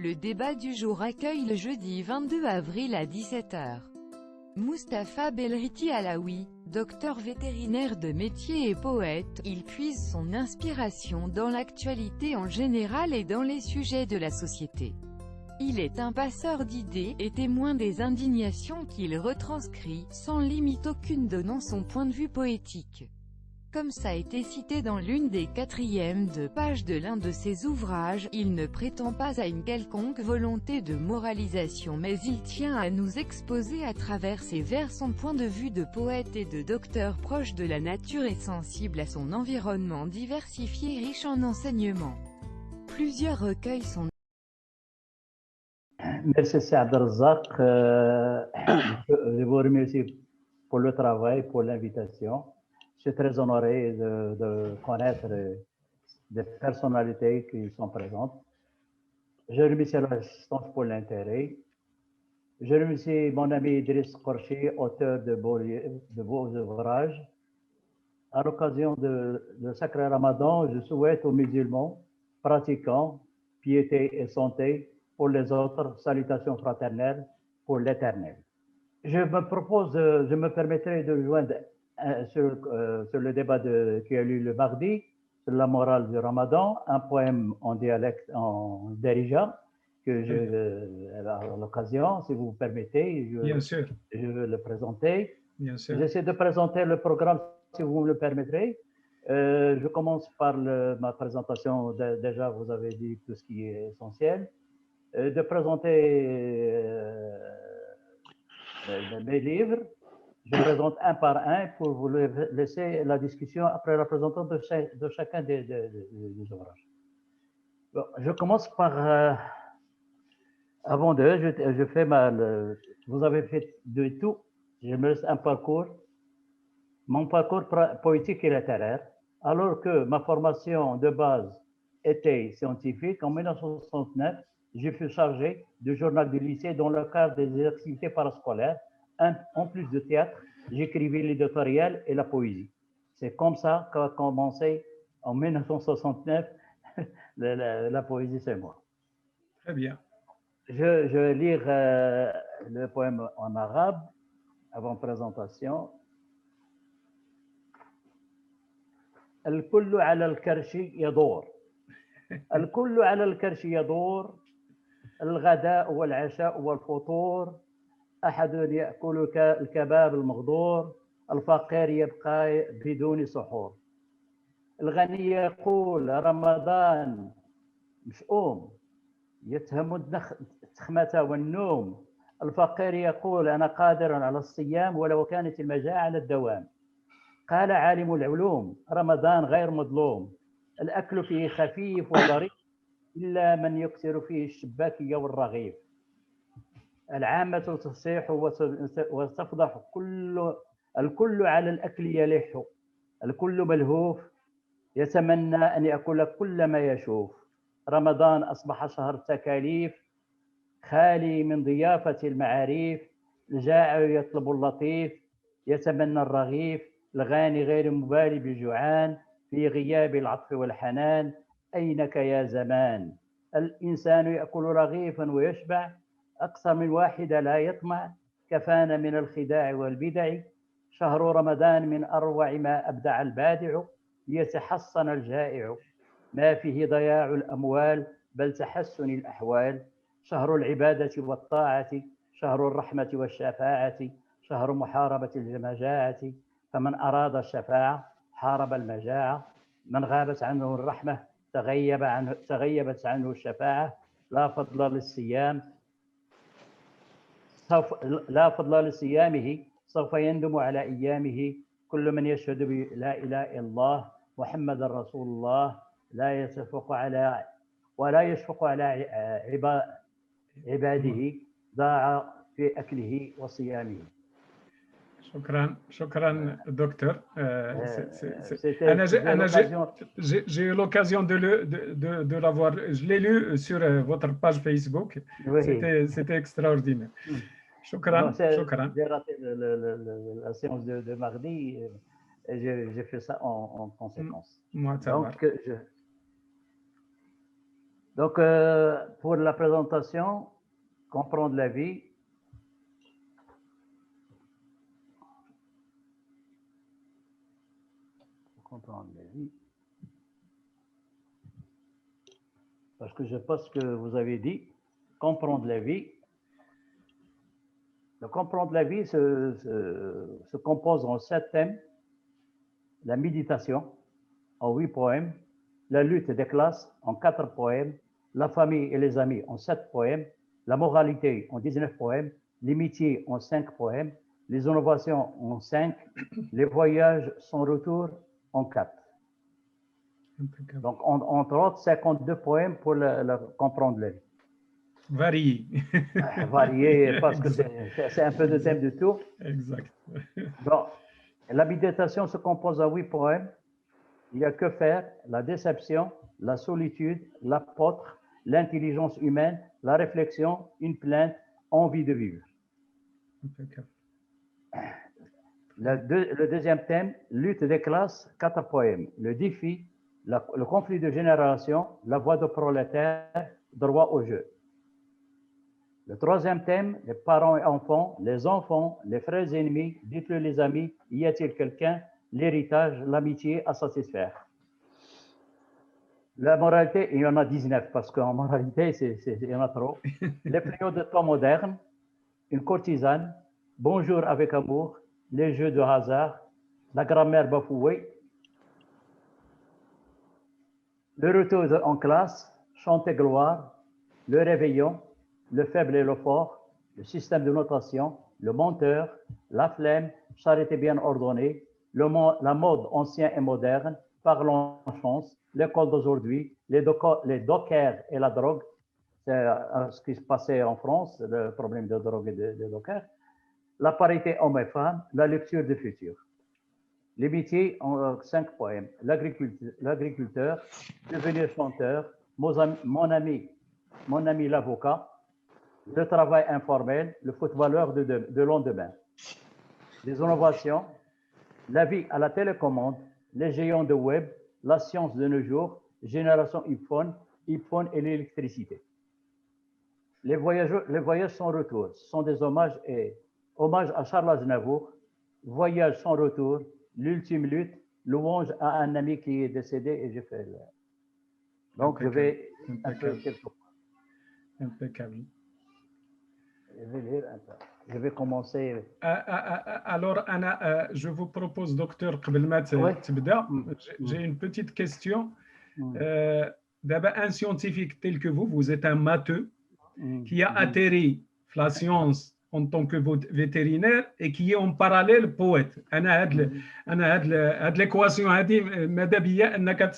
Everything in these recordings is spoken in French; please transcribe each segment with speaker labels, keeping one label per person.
Speaker 1: Le débat du jour accueille le jeudi 22 avril à 17 h. Mustapha Belriti Alaoui, docteur vétérinaire de métier et poète, il puise son inspiration dans l'actualité en général et dans les sujets de la société. Il est un passeur d'idées, et témoin des indignations qu'il retranscrit, sans limite aucune donnant son point de vue poétique. Comme ça a été cité dans l'une des 4e pages de l'un de ses ouvrages, il ne prétend pas à une quelconque volonté de moralisation mais il tient à nous exposer à travers ses vers son point de vue de poète et de docteur proche de la nature et sensible à son environnement diversifié et riche en enseignements. Plusieurs recueils sont
Speaker 2: Merci Abdelrazak. Je vous remercie pour le travail, pour l'invitation. Je suis très honoré de connaître des personnalités qui sont présentes. Je remercie l'assistance pour l'intérêt. Je remercie mon ami Idriss Korchi, auteur de beaux ouvrages. À l'occasion de Sacré Ramadan, je souhaite aux musulmans pratiquants piété et santé pour les autres, salutations fraternelles pour l'éternel. Je me permettrai de joindre sur le débat qui a eu le mardi sur la morale du Ramadan, un poème en dialecte, en Darija, que à l'occasion, si vous permettez, je veux le présenter. J'essaie de présenter le programme, si vous me le permettrez. Je commence par ma présentation. Déjà, vous avez dit tout ce qui est essentiel. De présenter mes livres. Je présente un par un pour vous laisser la discussion après la présentation de chacun des ouvrages. Bon, je commence par... avant de, je fais vous avez fait de tout. Je me laisse un parcours. Mon parcours poétique et littéraire, alors que ma formation de base était scientifique, en 1969, je fus chargé du journal du lycée dans le cadre des activités parascolaires. En plus de théâtre, j'écrivais l'éditorial et la poésie. C'est comme ça qu'a commencé en 1969 la poésie, c'est moi.
Speaker 3: Très bien.
Speaker 2: Je vais lire le poème en arabe avant présentation. الكل على الكرش يدور الكل على الكرش يدور الغداء والعشاء والفطور أحد يأكل الكباب المغدور الفقير يبقى بدون سحور الغني يقول رمضان مشؤوم يتهم التخمة والنوم الفقير يقول أنا قادر على الصيام ولو كانت المجاعة على الدوام قال عالم العلوم رمضان غير مظلوم الأكل فيه خفيف وظريف إلا من يكثر فيه الشباكية والرغيف العامة تصيح وتفضح الكل على الأكل يلح الكل ملهوف يتمنى أن يأكل كل ما يشوف رمضان أصبح شهر التكاليف خالي من ضيافة المعاريف الجائع يطلب اللطيف يتمنى الرغيف الغاني غير مبالي بالجوعان في غياب العطف والحنان أينك يا زمان الإنسان يأكل رغيفا ويشبع أكثر من واحدة لا يطمع كفانا من الخداع والبدع شهر رمضان من أروع ما أبدع البادع ليتحصن الجائع ما فيه ضياع الأموال بل تحسن الأحوال شهر العبادة والطاعة شهر الرحمة والشفاعة شهر محاربة المجاعة فمن أراد الشفاعة حارب المجاعة من غابت عنه الرحمة تغيبت عنه الشفاعة لا فضل لصيامه سوف يندم على أيامه كل من يشهد لا إله إلا الله محمد رسول الله لا يشفق على عباده ضاع في أكله وصيامه.
Speaker 3: شكرا دكتور. J'ai eu l'occasion de l'avoir, je l'ai lu sur votre page Facebook. C'était extraordinaire. شكرا.
Speaker 2: J'ai raté la séance de mardi et j'ai fait ça en conséquence.
Speaker 3: Donc,
Speaker 2: Donc, pour la présentation, comprendre la vie. Comprendre la vie. Parce que je pense que vous avez dit, comprendre la vie. Le comprendre la vie se compose en 7 thèmes. La méditation en 8 poèmes, la lutte des classes en 4 poèmes, la famille et les amis en 7 poèmes, la moralité en 19 poèmes, l'amitié en 5 poèmes, les innovations en 5, les voyages sans retour en 4. Donc, entre autres, 52 poèmes pour comprendre la vie.
Speaker 3: Varié.
Speaker 2: Varié, parce que c'est un peu de thème de tout.
Speaker 3: Exact.
Speaker 2: Bon, la méditation se compose de 8 poèmes. Il n'y a que faire, la déception, la solitude, l'apôtre, l'intelligence humaine, la réflexion, une plainte, envie de vivre. Le deuxième thème, lutte des classes, 4 poèmes. Le défi, le conflit de génération, la voix de prolétaire, droit au jeu. Le troisième thème, les parents et enfants, les enfants, les frères et ennemis, dites-le les amis, y a-t-il quelqu'un, l'héritage, l'amitié à satisfaire. La moralité, il y en a 19 parce qu'en moralité, il y en a trop. Les fléaux de temps moderne, une courtisane, bonjour avec amour, les jeux de hasard, la grammaire bafouée, le retour en classe, chanter gloire, le réveillon, le faible et le fort, le système de notation, le menteur, la flemme, charité bien ordonnée, la mode ancien et moderne, parlons chance, l'école d'aujourd'hui, les dockers et la drogue, c'est ce qui se passait en France, le problème de drogue et de dockers, la parité hommes et femmes, la lecture du futur. Les métiers en 5 poèmes, l'agriculteur, devenir chanteur, mon ami l'avocat, le travail informel, le footballeur de lendemain. Les innovations, la vie à la télécommande, les géants de web, la science de nos jours, génération iPhone et l'électricité. Les voyages sans retour sont des hommages à Charles Aznavour, voyage sans retour, l'ultime lutte, louange à un ami qui est décédé et j'ai fait. Donc je vais un peu quelque part.
Speaker 3: Impeccable.
Speaker 2: Je vais commencer.
Speaker 3: Alors, Anna, je vous propose, docteur, j'ai une petite question. D'abord, un scientifique tel que vous êtes un matheux qui a atterri la science en tant que vétérinaire et qui est en parallèle poète. أنا هاد l'équation هذه ماذا بيا أنك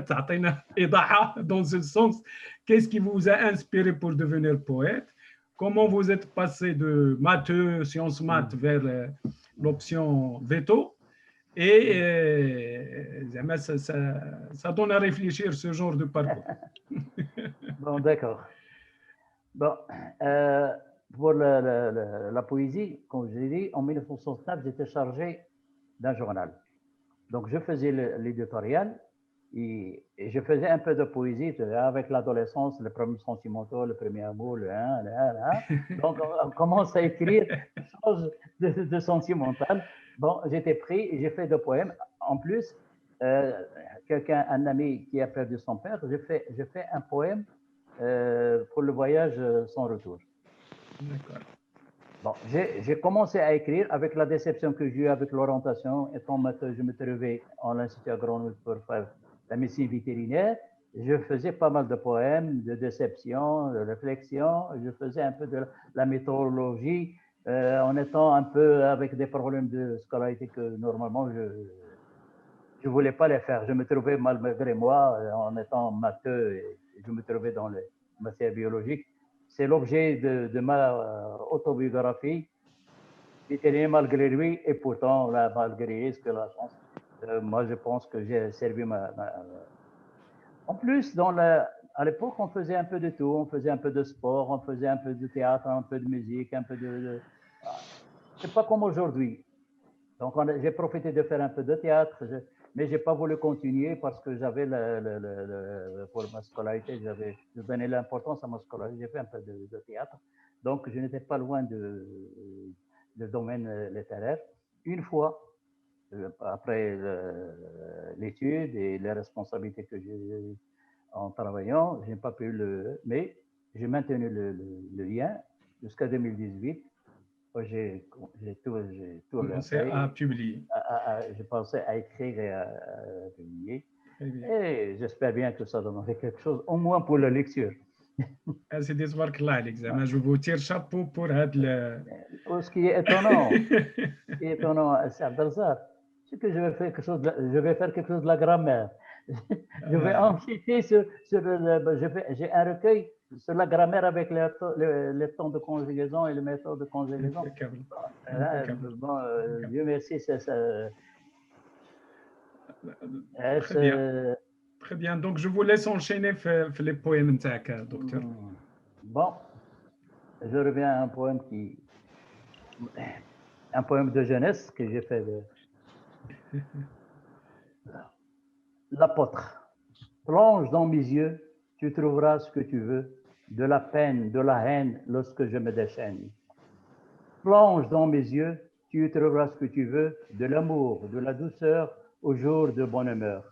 Speaker 3: تعطينا إيضاحها dans ce sens. Qu'est-ce qui vous a inspiré pour devenir poète? Comment vous êtes passé de matheux, sciences maths vers l'option veto? Et ça donne à réfléchir ce genre de parcours.
Speaker 2: Bon, d'accord. Bon, pour la poésie, comme je l'ai dit, en 1969, j'étais chargé d'un journal. Donc, je faisais l'éditorial et je faisais un peu de poésie avec l'adolescence, les premiers sentimentaux, le premier amour, le 1. Donc, on commence à écrire des choses de sentimental. Bon, j'étais pris et j'ai fait 2 poèmes. En plus, un ami qui a perdu son père, j'ai fait un poème pour le voyage sans retour.
Speaker 3: D'accord.
Speaker 2: Bon, j'ai commencé à écrire avec la déception que j'ai eue avec l'orientation. Étant je me trouvais en l'Institut agronomique pour faire la médecine vétérinaire. Je faisais pas mal de poèmes, de déception, de réflexion. Je faisais un peu de la météorologie en étant un peu avec des problèmes de scolarité que normalement je voulais pas les faire. Je me trouvais malgré moi en étant matheux et je me trouvais dans les matières biologiques. C'est l'objet de ma autobiographie, vétérinaire malgré lui, et pourtant, malgré ce que la chance, moi je pense que j'ai servi En plus, à l'époque, on faisait un peu de tout. On faisait un peu de sport, on faisait un peu de théâtre, un peu de musique, un peu de... C'est pas comme aujourd'hui. Donc, j'ai profité de faire un peu de théâtre. mais j'ai pas voulu continuer parce que j'avais pour ma scolarité, je donnais l'importance à ma scolarité. J'ai fait un peu de théâtre, donc je n'étais pas loin de domaine littéraire. Une fois, après l'étude et les responsabilités que j'ai eues en travaillant, j'ai pas pu mais j'ai maintenu le lien jusqu'à 2018. J'ai tout
Speaker 3: commencé à publier.
Speaker 2: J'ai pensé à écrire et à publier. Et j'espère bien que ça donnerait quelque chose, au moins pour la lecture.
Speaker 3: سيدي تبارك الله عليك زعما جو vous tire chapeau pour هذا
Speaker 2: Ce qui est étonnant, c'est Abdelzar, c'est que je vais faire quelque chose de la grammaire. Je vais enquêter j'ai un recueil sur la grammaire avec les temps de conjugaison et les méthodes de conjugaison. Bon, Dieu merci, c'est ça.
Speaker 3: Très bien, donc je vous laisse enchaîner les poèmes docteur.
Speaker 2: Bon, je reviens à un poème de jeunesse que j'ai fait. L'apôtre. Plonge dans mes yeux, tu trouveras ce que tu veux, de la peine, de la haine, lorsque je me déchaîne. Plonge dans mes yeux, tu trouveras ce que tu veux, de l'amour, de la douceur, au jour de bonne humeur.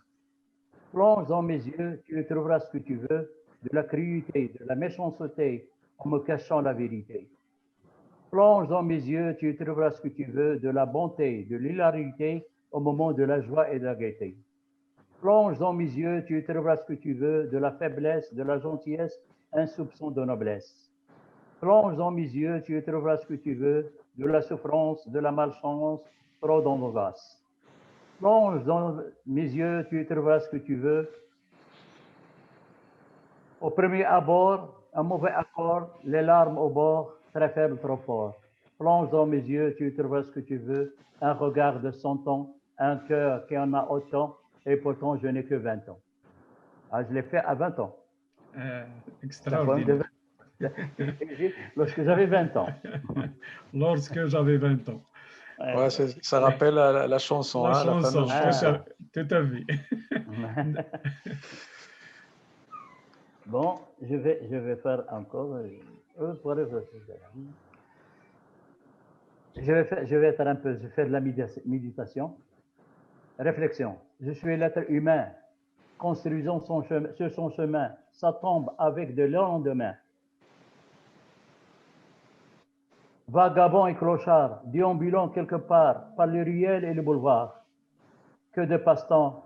Speaker 2: Plonge dans mes yeux, tu trouveras ce que tu veux, de la cruauté, de la méchanceté, en me cachant la vérité. Plonge dans mes yeux, tu trouveras ce que tu veux, de la bonté, de l'hilarité, au moment de la joie et de la gaieté. Plonge dans mes yeux, tu trouveras ce que tu veux, de la faiblesse, de la gentillesse, un soupçon de noblesse. Plonge dans mes yeux, tu trouveras ce que tu veux, de la souffrance, de la malchance, trop d'angoisse. Plonge dans mes yeux, tu trouveras ce que tu veux. Au premier abord, un mauvais accord, les larmes au bord, très faible, trop fort. Plonge dans mes yeux, tu trouveras ce que tu veux, un regard de 100 ans, un cœur qui en a autant, et pourtant je n'ai que 20 ans. Ah, je l'ai fait à 20 ans.
Speaker 3: Extraordinaire.
Speaker 2: Lorsque j'avais 20 ans.
Speaker 3: Lorsque j'avais 20 ans.
Speaker 4: Ouais, ça rappelle la chanson.
Speaker 3: La chanson,
Speaker 4: chanson.
Speaker 3: Tout à fait.
Speaker 2: Bon, je vais faire encore. Je vais faire un peu, je fais de la méditation. Réflexion. Je suis l'être humain, construisant sur son chemin, sa tombe avec de lendemain. Vagabond et clochard, déambulant quelque part par les ruelles et les boulevards. Que de passe-temps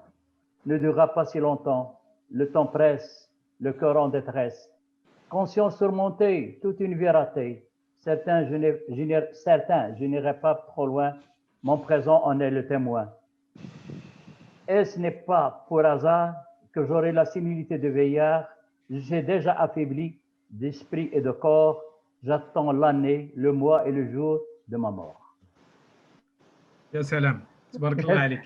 Speaker 2: ne durera pas si longtemps. Le temps presse, le cœur en détresse. Conscience surmontée, toute une vie ratée. Certains, je n'irai pas trop loin. Mon présent en est le témoin. Et ce n'est pas pour hasard que j'aurai la similité de veillard. J'ai déjà affaibli d'esprit et de corps. J'attends l'année, le mois et le jour de ma mort.
Speaker 3: Ya salam. تبارك الله عليك.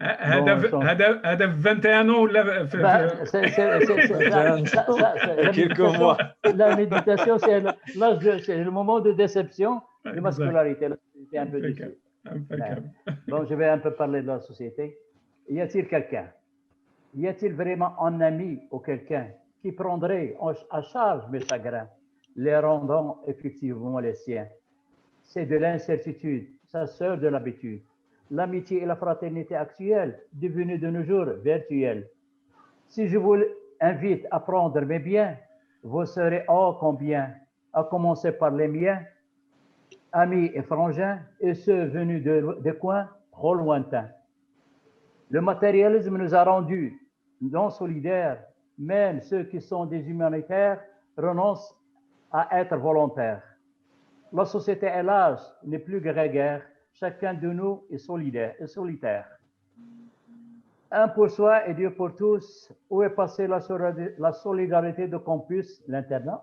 Speaker 3: هذا في 21 ans ولا في
Speaker 4: quelques mois.
Speaker 2: La méditation, c'est le moment de déception de ma scolarité. C'est un peu difficile. Bon, je vais un peu parler de la société. Y a-t-il quelqu'un? Y a-t-il vraiment un ami ou quelqu'un qui prendrait à charge mes chagrins, les rendant effectivement les siens? C'est de l'incertitude, sa sœur de l'habitude. L'amitié et la fraternité actuelle, devenues de nos jours virtuelles. Si je vous invite à prendre mes biens, vous serez oh combien, à commencer par les miens, amis et frangins, et ceux venus de coins trop lointains. Le matérialisme nous a rendus non solidaires, même ceux qui sont des humanitaires renoncent à être volontaires. La société est large, n'est plus grégaire, chacun de nous est solidaire et solitaire. Un pour soi et Dieu pour tous, où est passée la solidarité de campus, l'internat?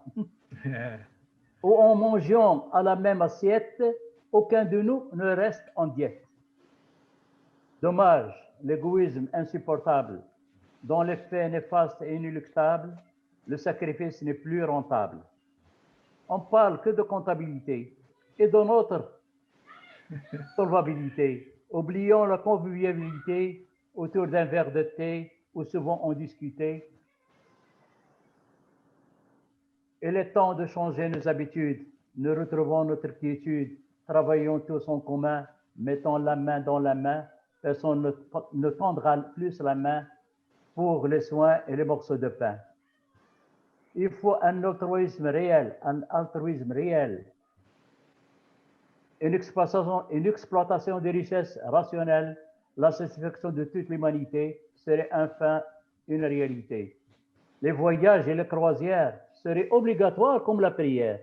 Speaker 2: Où en mangeant à la même assiette, aucun de nous ne reste en diète. Dommage, l'égoïsme insupportable, dont l'effet néfaste et inéluctable, le sacrifice n'est plus rentable. On parle que de comptabilité et de notre solvabilité. Oublions la convivialité autour d'un verre de thé où souvent on discutait. Il est temps de changer nos habitudes. Nous retrouvons notre quiétude. Travaillons tous en commun. Mettons la main dans la main. Personne ne tendra plus la main pour les soins et les morceaux de pain. Il faut un altruisme réel, une exploitation des richesses rationnelles, la satisfaction de toute l'humanité serait enfin une réalité. Les voyages et les croisières seraient obligatoires comme la prière.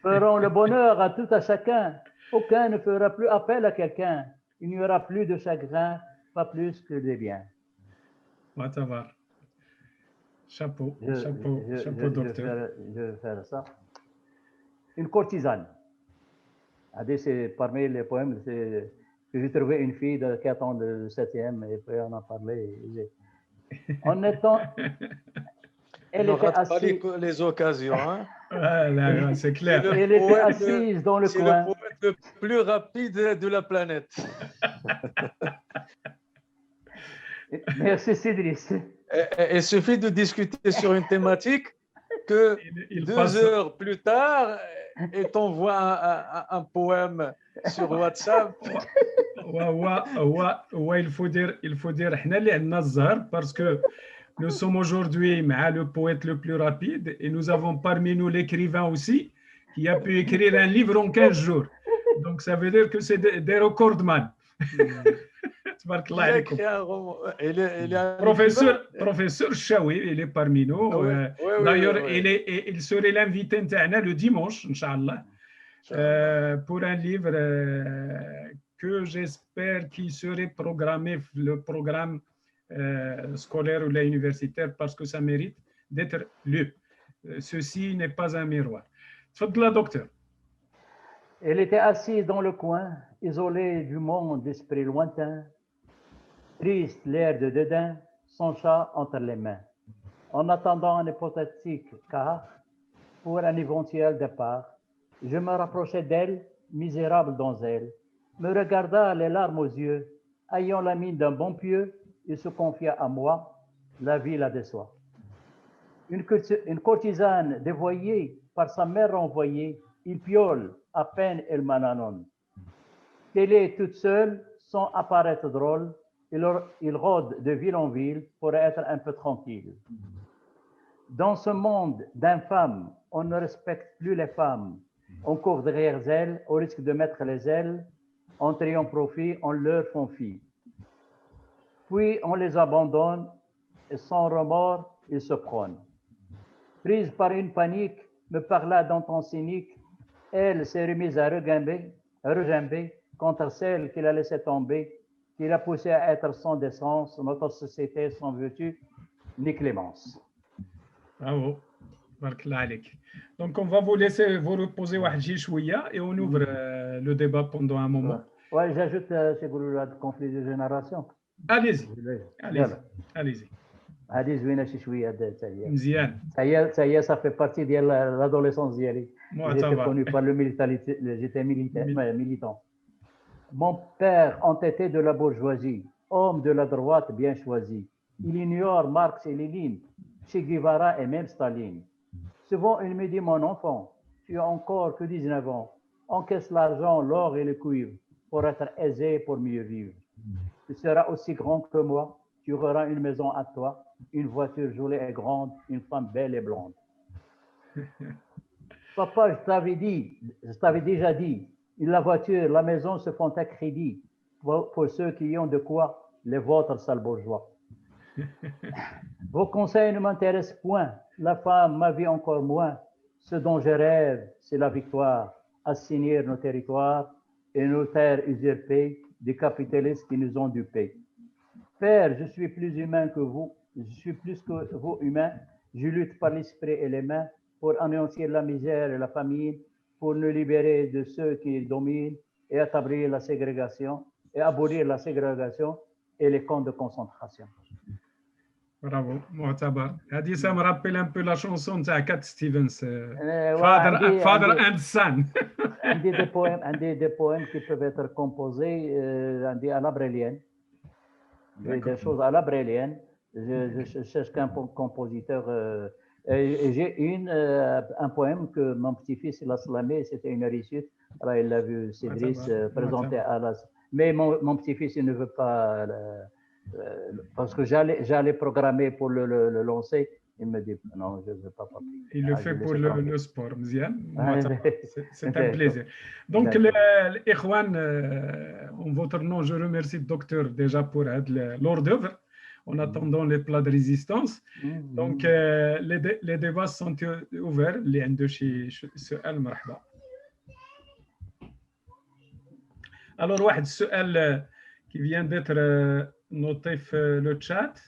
Speaker 2: Feront le bonheur à tout à chacun. Aucun ne fera plus appel à quelqu'un. Il n'y aura plus de chagrin, pas plus que des biens.
Speaker 3: Chapeau, chapeau, docteur.
Speaker 2: Je vais faire ça. Une courtisane. C'est parmi les poèmes que j'ai trouvé une fille qui attend le 7e et puis on en parlait. En étant,
Speaker 4: elle était assise. Pas les occasions. Hein?
Speaker 3: Voilà, c'est clair.
Speaker 2: Elle était assise dans le coin.
Speaker 4: C'est le poète le plus rapide de la planète.
Speaker 2: Merci Cédric.
Speaker 4: Il suffit de discuter sur une thématique que 2 heures plus tard, et t'envoie un poème sur WhatsApp.
Speaker 3: il faut dire احنا اللي عندنا الزهر parce que nous sommes aujourd'hui le poète le plus rapide et nous avons parmi nous l'écrivain aussi qui a pu écrire un livre en 15 jours. Donc ça veut dire que c'est des recordman. Professeur Chaoui, il est parmi nous. D'ailleurs, il serait l'invité le dimanche, Inch'Allah, pour un livre que j'espère qu'il serait programmé, le programme scolaire ou universitaire, parce que ça mérite d'être lu. Ceci n'est pas un miroir. Tfadla, docteur.
Speaker 2: Elle était assise dans le coin, isolée du monde d'esprit lointain, triste, l'air de dédain, son chat entre les mains. En attendant un hypothétique car, pour un éventuel départ, je me rapprochai d'elle, misérable donzelle, me regarda les larmes aux yeux, ayant la mine d'un bon pieux, il se confia à moi, la vie la déçoit. Une courtisane dévoyée, par sa mère renvoyée, il piole, à peine elle m'anonne. Qu'elle est toute seule, sans apparaître drôle, il rôde de ville en ville pour être un peu tranquille. Dans ce monde d'infâmes, on ne respecte plus les femmes. On court derrière elles au risque de mettre les ailes. En triant profit, on leur font fi. Puis on les abandonne et sans remords, ils se prônent. Prise par une panique, me parla d'un ton cynique. Elle s'est remise à regimber contre celle qui l'a laissé tomber, qui l'a poussé à être sans décence, notre société sans vertu ni clémence.
Speaker 3: Bravo. Donc, on va vous laisser vous reposer et on ouvre le débat pendant un moment.
Speaker 2: Oui, j'ajoute chez Gouloula de conflit de génération.
Speaker 3: Allez-y.
Speaker 2: Ça fait partie de l'adolescence d'hier. J'étais connu par j'étais militant. Mon père, entêté de la bourgeoisie, homme de la droite bien choisi, il ignore Marx et Lénine, Che Guevara et même Staline. Souvent, il me dit, mon enfant, tu as encore que 19 ans, encaisse l'argent, l'or et le cuivre pour être aisé, pour mieux vivre. Tu seras aussi grand que moi, tu auras une maison à toi, une voiture jolie et grande, une femme belle et blonde. Papa, je t'avais déjà dit, la voiture, la maison se font à crédit pour ceux qui ont de quoi, les vôtres, sales bourgeois. Vos conseils ne m'intéressent point, la femme, ma vie encore moins. Ce dont je rêve, c'est la victoire, assainir nos territoires et nos terres usurpées des capitalistes qui nous ont dupés. Père, je suis plus humain que vous, je suis plus que vous humains, je lutte par l'esprit et les mains pour anéantir la misère et la famine, pour nous libérer de ceux qui dominent et établir la ségrégation et abolir la ségrégation et les camps de concentration.
Speaker 3: برافو معتبر. هذه ça me rappelle un peu la chanson تاع كات ستيفنز Father and Son.
Speaker 2: عندي des poèmes qui peuvent être composés عندي à la brésilienne. Des choses à la brésilienne. Je cherche qu'un compositeur. Et j'ai un poème que mon petit-fils il a slamé, c'était une réussite. Alors il l'a vu Cédric présenter à la. Mais mon petit-fils il ne veut pas. Parce que j'allais programmer pour le lancer. Il me dit non, je ne veux pas.
Speaker 3: Il le fait pour le sport, مزيان. C'est un plaisir. Donc, l'Ikhwan, en votre nom, je remercie le docteur déjà pour l'hors d'œuvre en attendant les plats de résistance. Donc, les débats sont ouverts. اللي عنده شي سؤال مرحبا. Alors, واحد السؤال qui vient d'être noté في le chat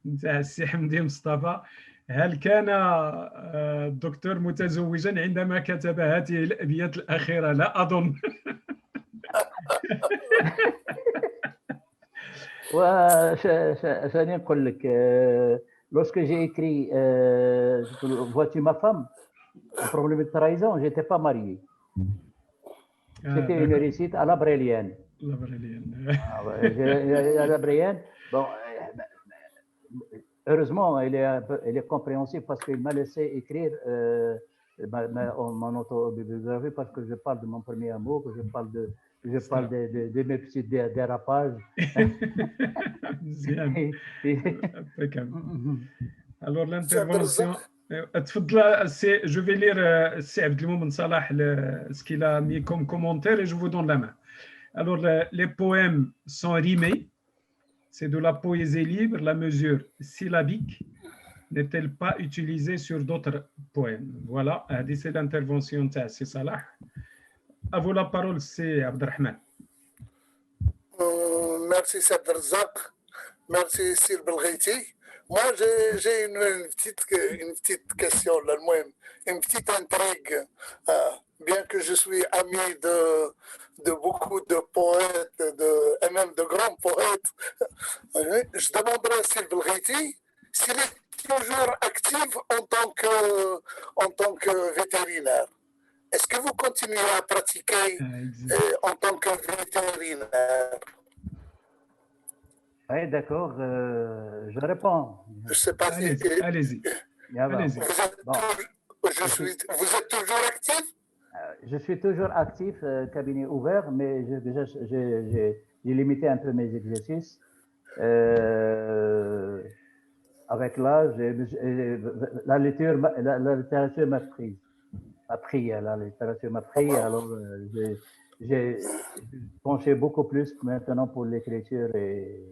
Speaker 3: نتاع السي حمدي مصطفى. هل كان الدكتور متزوجا عندما كتب هذه الأبيات الأخيرة؟ لا أظن.
Speaker 2: وشاني نقول لك lorsque j'ai écrit Vois-tu ma femme, le problème de trahison, j'étais pas marié. C'était une réussite à la brésilienne.
Speaker 3: La brésilienne.
Speaker 2: À la brésilienne. Bon, heureusement, elle est compréhensible parce qu'il m'a laissé écrire mon autobiographie parce que je parle de mon premier amour, que je parle de mes petits dérapages.
Speaker 3: Alors l'intervention. Je vais lire Abdelmoumene Salah ce qu'il a mis comme commentaire et je vous donne la main. Alors les poèmes sont rimés. C'est de la poésie libre. La mesure syllabique n'est-elle pas utilisée sur d'autres poèmes? Voilà, c'est l'intervention de c'est Salah. À vous la parole, c'est Abdelrahman.
Speaker 5: Merci, Abdelrazak. Merci, Sir Belghaiti. Moi, j'ai une petite question, une petite intrigue. Bien que je suis ami de beaucoup de poètes, et même de grands poètes, je demanderai à Sir Belghaiti s'il est toujours actif en tant que vétérinaire. Est-ce que vous continuez à pratiquer en tant que vétérinaire?
Speaker 2: Oui, d'accord. Je réponds.
Speaker 5: Je sais pas si...
Speaker 3: Allez-y.
Speaker 5: Vous êtes toujours actif?
Speaker 2: Je suis toujours actif, cabinet ouvert, mais j'ai limité un peu mes exercices. Avec l'âge, la littérature m'a pris. La littérature m'a pris, alors j'ai penché beaucoup plus maintenant pour l'écriture et...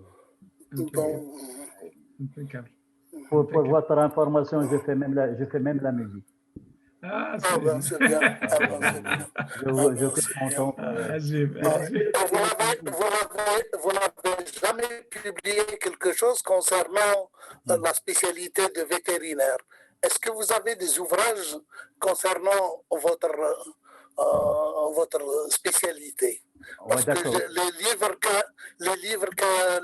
Speaker 2: Pour votre information, je fais même la musique.
Speaker 5: Ah, c'est bien.
Speaker 2: Je suis content.
Speaker 5: Vous n'avez jamais publié quelque chose concernant la spécialité de vétérinaire. Est-ce que vous avez des ouvrages concernant votre spécialité? Parce que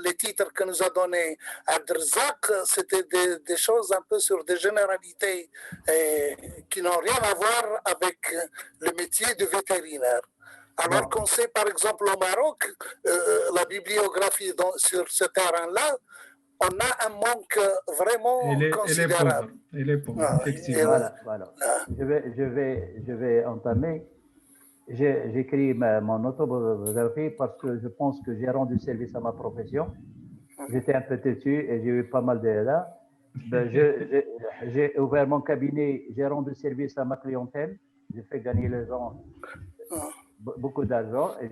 Speaker 5: les titres que nous a donnés Abdelrazak, c'était des choses un peu sur des généralités qui n'ont rien à voir avec le métier de vétérinaire. Alors qu'on sait, par exemple, au Maroc, la bibliographie sur ce terrain-là, on a un manque vraiment considérable.
Speaker 3: Elle est pauvre, effectivement.
Speaker 2: Voilà. Je vais entamer. J'écris mon autobiographie parce que je pense que j'ai rendu service à ma profession. J'étais un peu têtu et j'ai eu pas mal d'aides là. J'ai ouvert mon cabinet, j'ai rendu service à ma clientèle. J'ai fait gagner les gens beaucoup d'argent. Et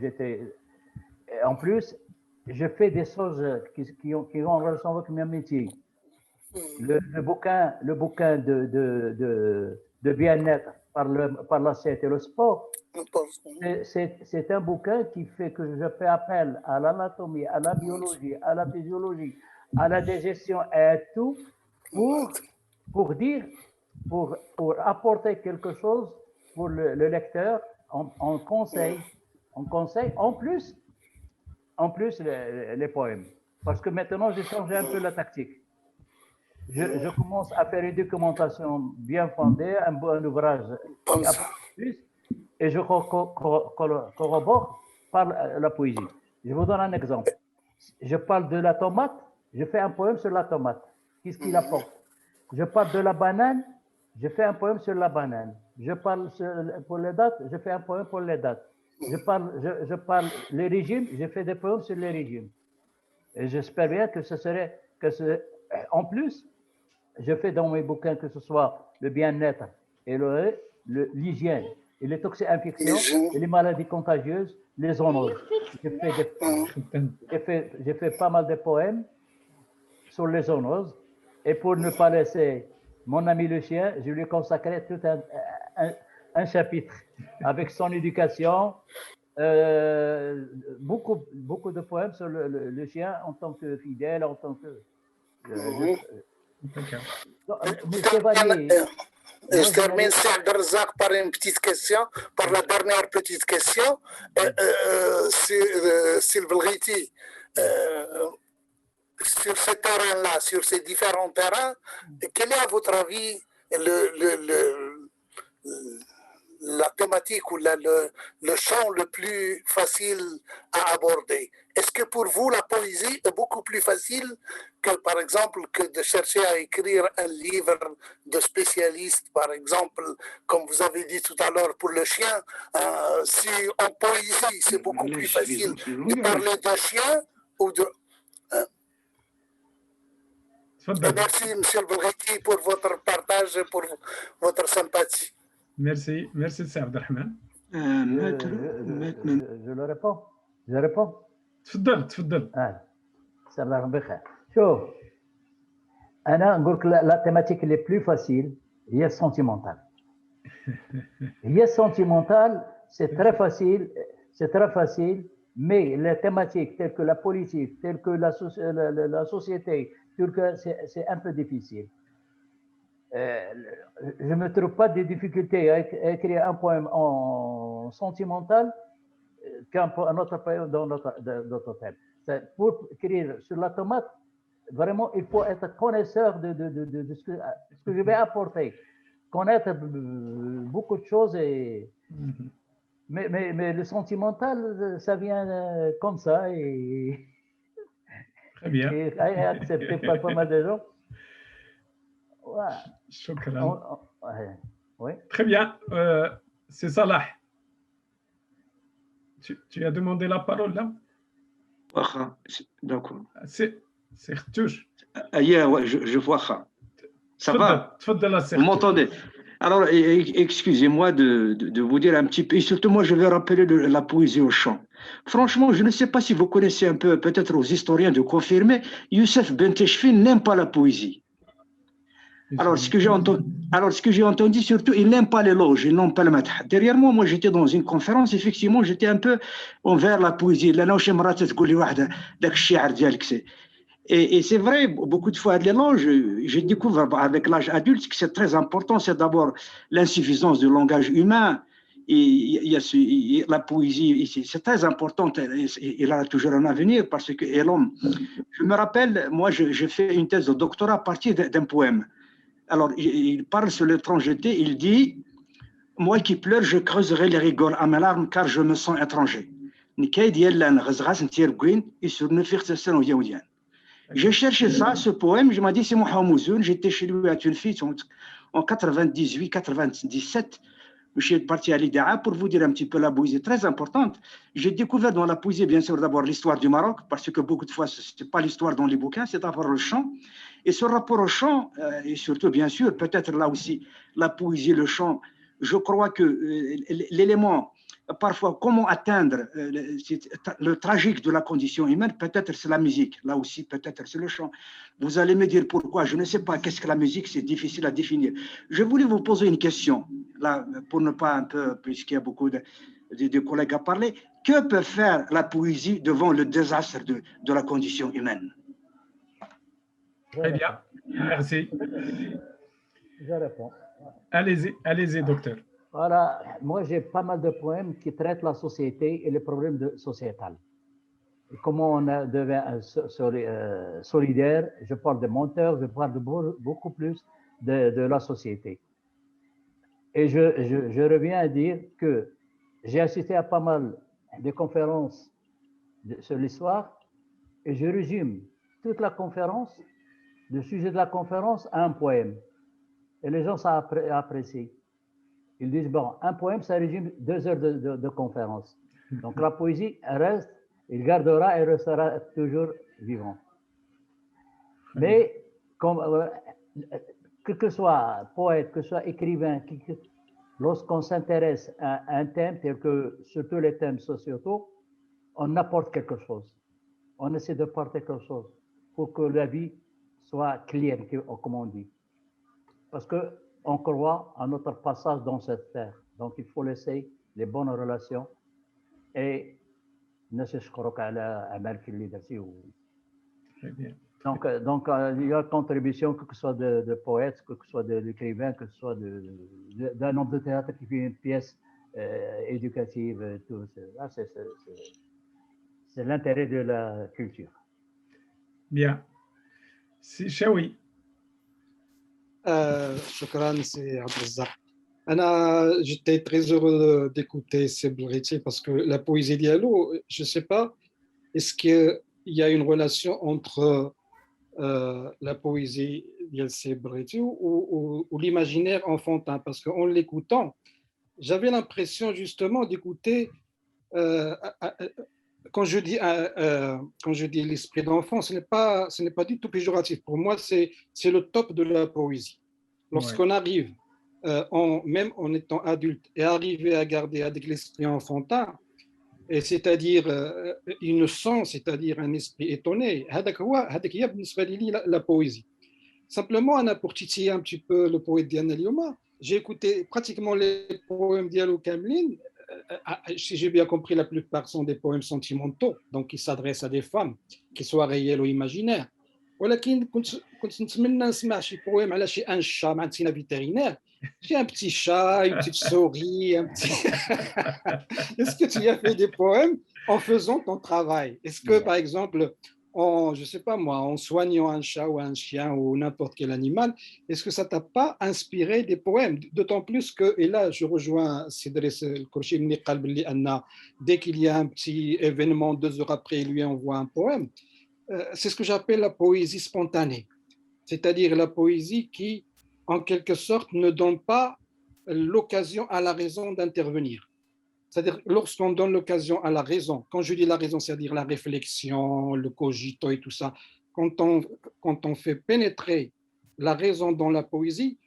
Speaker 2: en plus, je fais des choses qui ont en relation avec mon métier. Le bouquin de bien-être par l'assiette et le sport, c'est un bouquin qui fait que je fais appel à l'anatomie, à la biologie, à la physiologie, à la digestion et à tout pour apporter quelque chose pour le lecteur en conseil, en plus les poèmes. Parce que maintenant, j'ai changé un peu la tactique. je commence à faire une documentation bien fondée, un bon ouvrage, et je corrobore par la poésie. Je vous donne un exemple. Je parle de la tomate, je fais un poème sur la tomate. Qu'est-ce qu'il apporte? Je parle de la banane, je fais un poème sur la banane. Je parle pour les dates, je fais un poème pour les dates. Je parle les régimes, je fais des poèmes sur les régimes. Et j'espère bien que ce serait, en plus, je fais dans mes bouquins que ce soit le bien-être et l'hygiène et les toxi-infections et les maladies contagieuses, les zoonoses. J'ai fait pas mal de poèmes sur les zoonoses. Et pour ne pas laisser mon ami le chien, je lui ai consacré tout un chapitre avec son éducation, beaucoup de poèmes sur le chien en tant que fidèle, en tant que...
Speaker 5: Je termine, Saad Razak, par une petite question, par la dernière petite question. Sylvain Belghiti, sur ce terrain-là, sur ces différents terrains, quel est à votre avis la thématique ou le champ le plus facile à aborder? Est-ce que pour vous, la poésie est beaucoup plus facile que, par exemple, que de chercher à écrire un livre de spécialiste, par exemple, comme vous avez dit tout à l'heure pour le chien, si en poésie, c'est beaucoup plus facile de parler d'un chien ou de... Merci, M. Belghiti, pour votre partage et pour votre sympathie.
Speaker 3: Merci, Saad Abdelrahman.
Speaker 2: Je le réponds. Je réponds.
Speaker 3: تفضل.
Speaker 2: سلام الله بخير. شوف أنا نقول لك la thématique les plus facile هي sentimentale. هي sentimentale, c'est très facile, mais les thématiques telles que la politique, telles que la société, c'est un peu difficile. Je ne me trouve pas de difficulté à écrire un poème en sentimental qu'un autre poème dans d'autres thèmes. Pour écrire sur la tomate, vraiment, il faut être connaisseur de ce que je vais apporter, connaître beaucoup de choses. Mais le sentimental, ça vient comme ça et
Speaker 3: très bien.
Speaker 2: Et accepté par pas mal de gens. Ouais. Oui.
Speaker 3: Très bien. C'est Salah. Tu as demandé la parole là?
Speaker 6: D'accord.
Speaker 3: C'est Rtouche.
Speaker 6: Ouais, je vois ça. Ça va? Vous m'entendez? Alors, excusez-moi de vous dire un petit peu, et surtout moi je vais rappeler la poésie au chant. Franchement, je ne sais pas si vous connaissez un peu, peut-être aux historiens de confirmer, Youssef Bentechfin n'aime pas la poésie. Alors, ce que j'ai entendu, surtout, il n'aime pas l'éloge, il n'aime pas le madh. Derrière moi, j'étais dans une conférence, effectivement, j'étais un peu envers la poésie. Et c'est vrai, beaucoup de fois, l'éloge, je découvre avec l'âge adulte que c'est très important, c'est d'abord l'insuffisance du langage humain. Et la poésie, c'est très important, il a toujours un avenir parce que l'homme. Je me rappelle, moi, je fais une thèse de doctorat à partir d'un poème. Alors, il parle sur l'étrangeté, il dit « Moi qui pleure, je creuserai les rigoles à mes larmes car je me sens étranger. » J'ai cherché ça, ce poème, je m'ai dit c'est Mohamed Mouzoun, j'étais chez lui à Tunis en 98, 97. Je suis parti à l'IDA pour vous dire un petit peu la poésie très importante. J'ai découvert dans la poésie, bien sûr, d'abord l'histoire du Maroc, parce que beaucoup de fois, ce n'est pas l'histoire dans les bouquins, c'est d'abord le chant. Et ce rapport au chant, et surtout, bien sûr, peut-être là aussi, la poésie, le chant, je crois que l'élément, parfois, comment atteindre le tragique de la condition humaine, peut-être c'est la musique, là aussi, peut-être c'est le chant. Vous allez me dire pourquoi, je ne sais pas qu'est-ce que la musique, c'est difficile à définir. Je voulais vous poser une question, là, pour ne pas un peu, puisqu'il y a beaucoup de collègues à parler, que peut faire la poésie devant le désastre de la condition humaine?
Speaker 3: Très bien, merci.
Speaker 2: Je réponds.
Speaker 3: Allez-y, docteur.
Speaker 2: Voilà, moi j'ai pas mal de poèmes qui traitent la société et les problèmes sociétals. comment on devient solidaire. Je parle de menteurs, je parle de beaucoup plus de la société. Et je reviens à dire que j'ai assisté à pas mal de conférences sur l'histoire et je résume toute la conférence, le sujet de la conférence à un poème. Et les gens ça apprécient. Ils disent, bon, un poème, ça résume 2 heures de conférence. Donc la poésie reste, il gardera et restera toujours vivant. Mais que ce soit poète, que ce soit écrivain, lorsqu'on s'intéresse à un thème tel que surtout les thèmes sociétaux, on apporte quelque chose. On essaie de porter quelque chose pour que la vie soit claire, comme on dit. Parce qu'on croit à notre passage dans cette terre. Donc il faut laisser les bonnes relations et ne se croquer à la
Speaker 3: Très bien.
Speaker 2: Donc, il y a une contribution, que ce soit de poètes, que ce soit de l'écrivain, que ce soit d'un homme de théâtre qui fait une pièce éducative. Tout. C'est l'intérêt de la culture.
Speaker 3: Bien. C'est Chaoui.
Speaker 7: شكرا سي عبد الرزاق. J'étais très heureux d'écouter Seb Belghiti parce que la poésie dialogue, je ne sais pas, est-ce qu'il y a une relation entre la poésie de Seb Belghiti ou l'imaginaire enfantin? Parce qu'en l'écoutant, j'avais l'impression justement d'écouter, quand je dis l'esprit d'enfant, ce n'est pas du tout péjoratif. Pour moi, c'est le top de la poésie. Lorsqu'on arrive, même en étant adulte, et arriver à garder avec l'esprit enfantin, et c'est-à-dire innocent, c'est-à-dire un esprit étonné, la poésie. Simplement, pour titiller un petit peu le poète Diana Lioma, j'ai écouté pratiquement les poèmes d'Yalo Kamlin. Si j'ai bien compris, la plupart sont des poèmes sentimentaux, donc qui s'adressent à des femmes, qu'ils soient réels ou imaginaires. ولكن كنت نتمنى نسمع شي بويم على شي انشا مع تينا فيترينير شي un petit chat, une petite souris, un petit... Est-ce que tu as fait des poèmes en faisant ton travail? Est-ce que, par exemple, je ne sais pas moi, en soignant un chat ou un chien ou n'importe quel animal, est-ce que ça ne t'a pas inspiré des poèmes? D'autant plus que, et là je rejoins Cédric Korchi Anna, dès qu'il y a un petit événement, 2 heures après, il lui envoie un poème. C'est ce que j'appelle la poésie spontanée, c'est-à-dire la poésie qui, en quelque sorte, ne donne pas l'occasion à la raison d'intervenir. C'est-à-dire, lorsqu'on donne l'occasion à la raison, quand je dis la raison, c'est-à-dire la réflexion, le cogito et tout ça, quand on fait pénétrer la raison dans la poésie,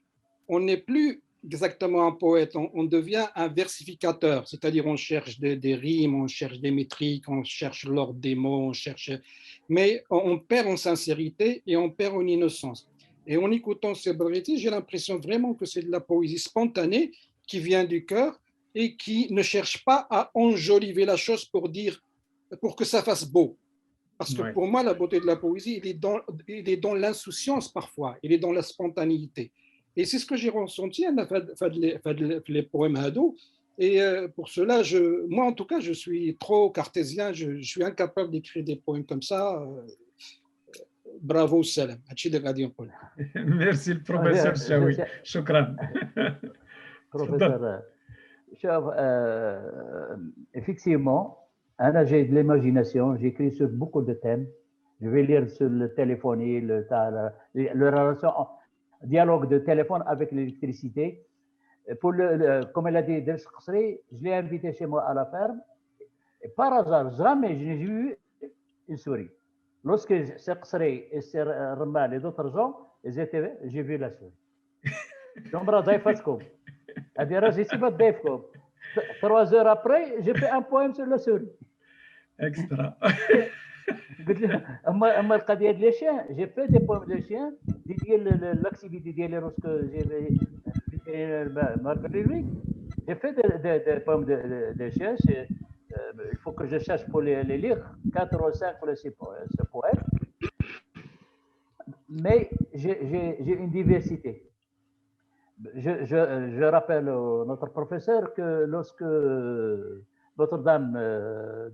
Speaker 7: on n'est plus exactement un poète, on devient un versificateur, c'est-à-dire on cherche des rimes, on cherche des métriques, on cherche l'ordre des mots, mais on perd en sincérité et on perd en innocence. Et en écoutant Seb Belghiti, j'ai l'impression vraiment que c'est de la poésie spontanée qui vient du cœur et qui ne cherche pas à enjoliver la chose pour que ça fasse beau. Parce que pour moi, la beauté de la poésie, il est dans l'insouciance parfois, il est dans la spontanéité. Et c'est ce que j'ai ressenti dans les poèmes Hado. Et pour cela, moi en tout cas, je suis trop cartésien, je suis incapable d'écrire des poèmes comme ça. Bravo, Salam.
Speaker 3: Merci le professeur Chaoui. Shukran.
Speaker 2: Professeur, effectivement, j'ai de l'imagination, j'écris sur beaucoup de thèmes. Je vais lire sur le téléphonie, le relation, dialogue de téléphone avec l'électricité. Comme elle a dit, je l'ai invité chez moi à la ferme. Et par hasard, jamais je n'ai vu une souris. Lorsque Seqsri et Ramal et d'autres gens, j'ai vu la souris. j'ai 3 heures après, j'ai fait un poème sur la souris.
Speaker 3: Extra.
Speaker 2: Les chiens, j'ai fait des poèmes de chiens, l'activité d'hier lorsque j'ai lui. J'ai fait des poèmes de chiens. Il faut que je cherche pour les lire, 4 ou 5 pour ce poème. Mais j'ai une diversité. Je rappelle notre professeur que lorsque Notre-Dame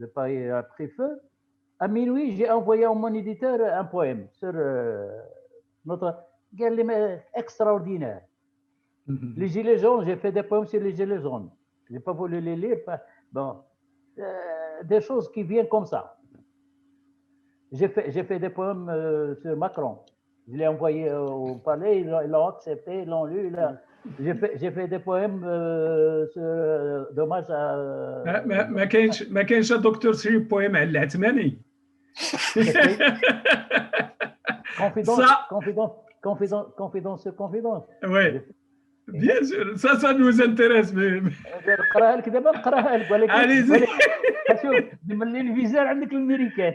Speaker 2: de Paris a pris feu, À minuit, j'ai envoyé à mon éditeur un poème sur notre extraordinaire. Les gilets jaunes, j'ai fait des poèmes sur les gilets jaunes. Je n'ai pas voulu les lire. Bon, des choses qui viennent comme ça. J'ai fait des poèmes sur Macron. Je l'ai envoyé au palais, ils l'ont accepté, ils l'ont lu. J'ai fait des poèmes sur dommage à...
Speaker 3: ما كاينش دكتور سي بويم على العثماني.
Speaker 2: Confidence.
Speaker 3: Oui, bien sûr, ça nous intéresse.
Speaker 2: نقراها لك دابا نقراها لك ولكن شوف ملي الفيزا عندك الامريكان.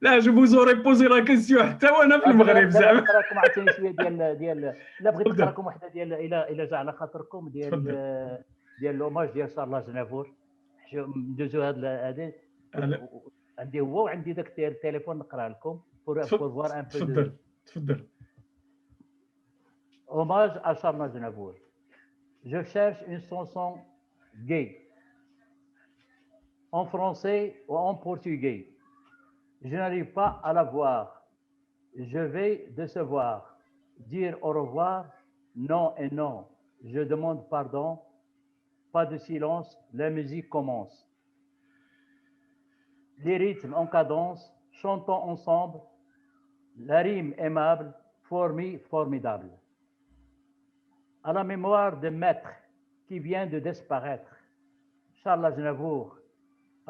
Speaker 3: لا جو فوز اوري بوزي لا كيسيون حتى وانا في المغرب زعما.
Speaker 2: نقراكم عاوتاني شويه ديال لا بغيت نقراكم وحده ديال الى جا على خاطركم ديال لوماج ديال شارل زنافور. ندوزو هذا عندي هو وعندي داك التليفون نقرا لكم pour voir un peu de...
Speaker 3: تفضل.
Speaker 2: Hommage à Charles Aznavour. Je cherche une chanson gay, en français ou en portugais. Je n'arrive pas à la voir. Je vais décevoir. Dire au revoir, non et non. Je demande pardon. Pas de silence, la musique commence. Les rythmes en cadence, chantons ensemble. La rime aimable, formidable. À la mémoire de maître qui vient de disparaître, Charles Aznavour,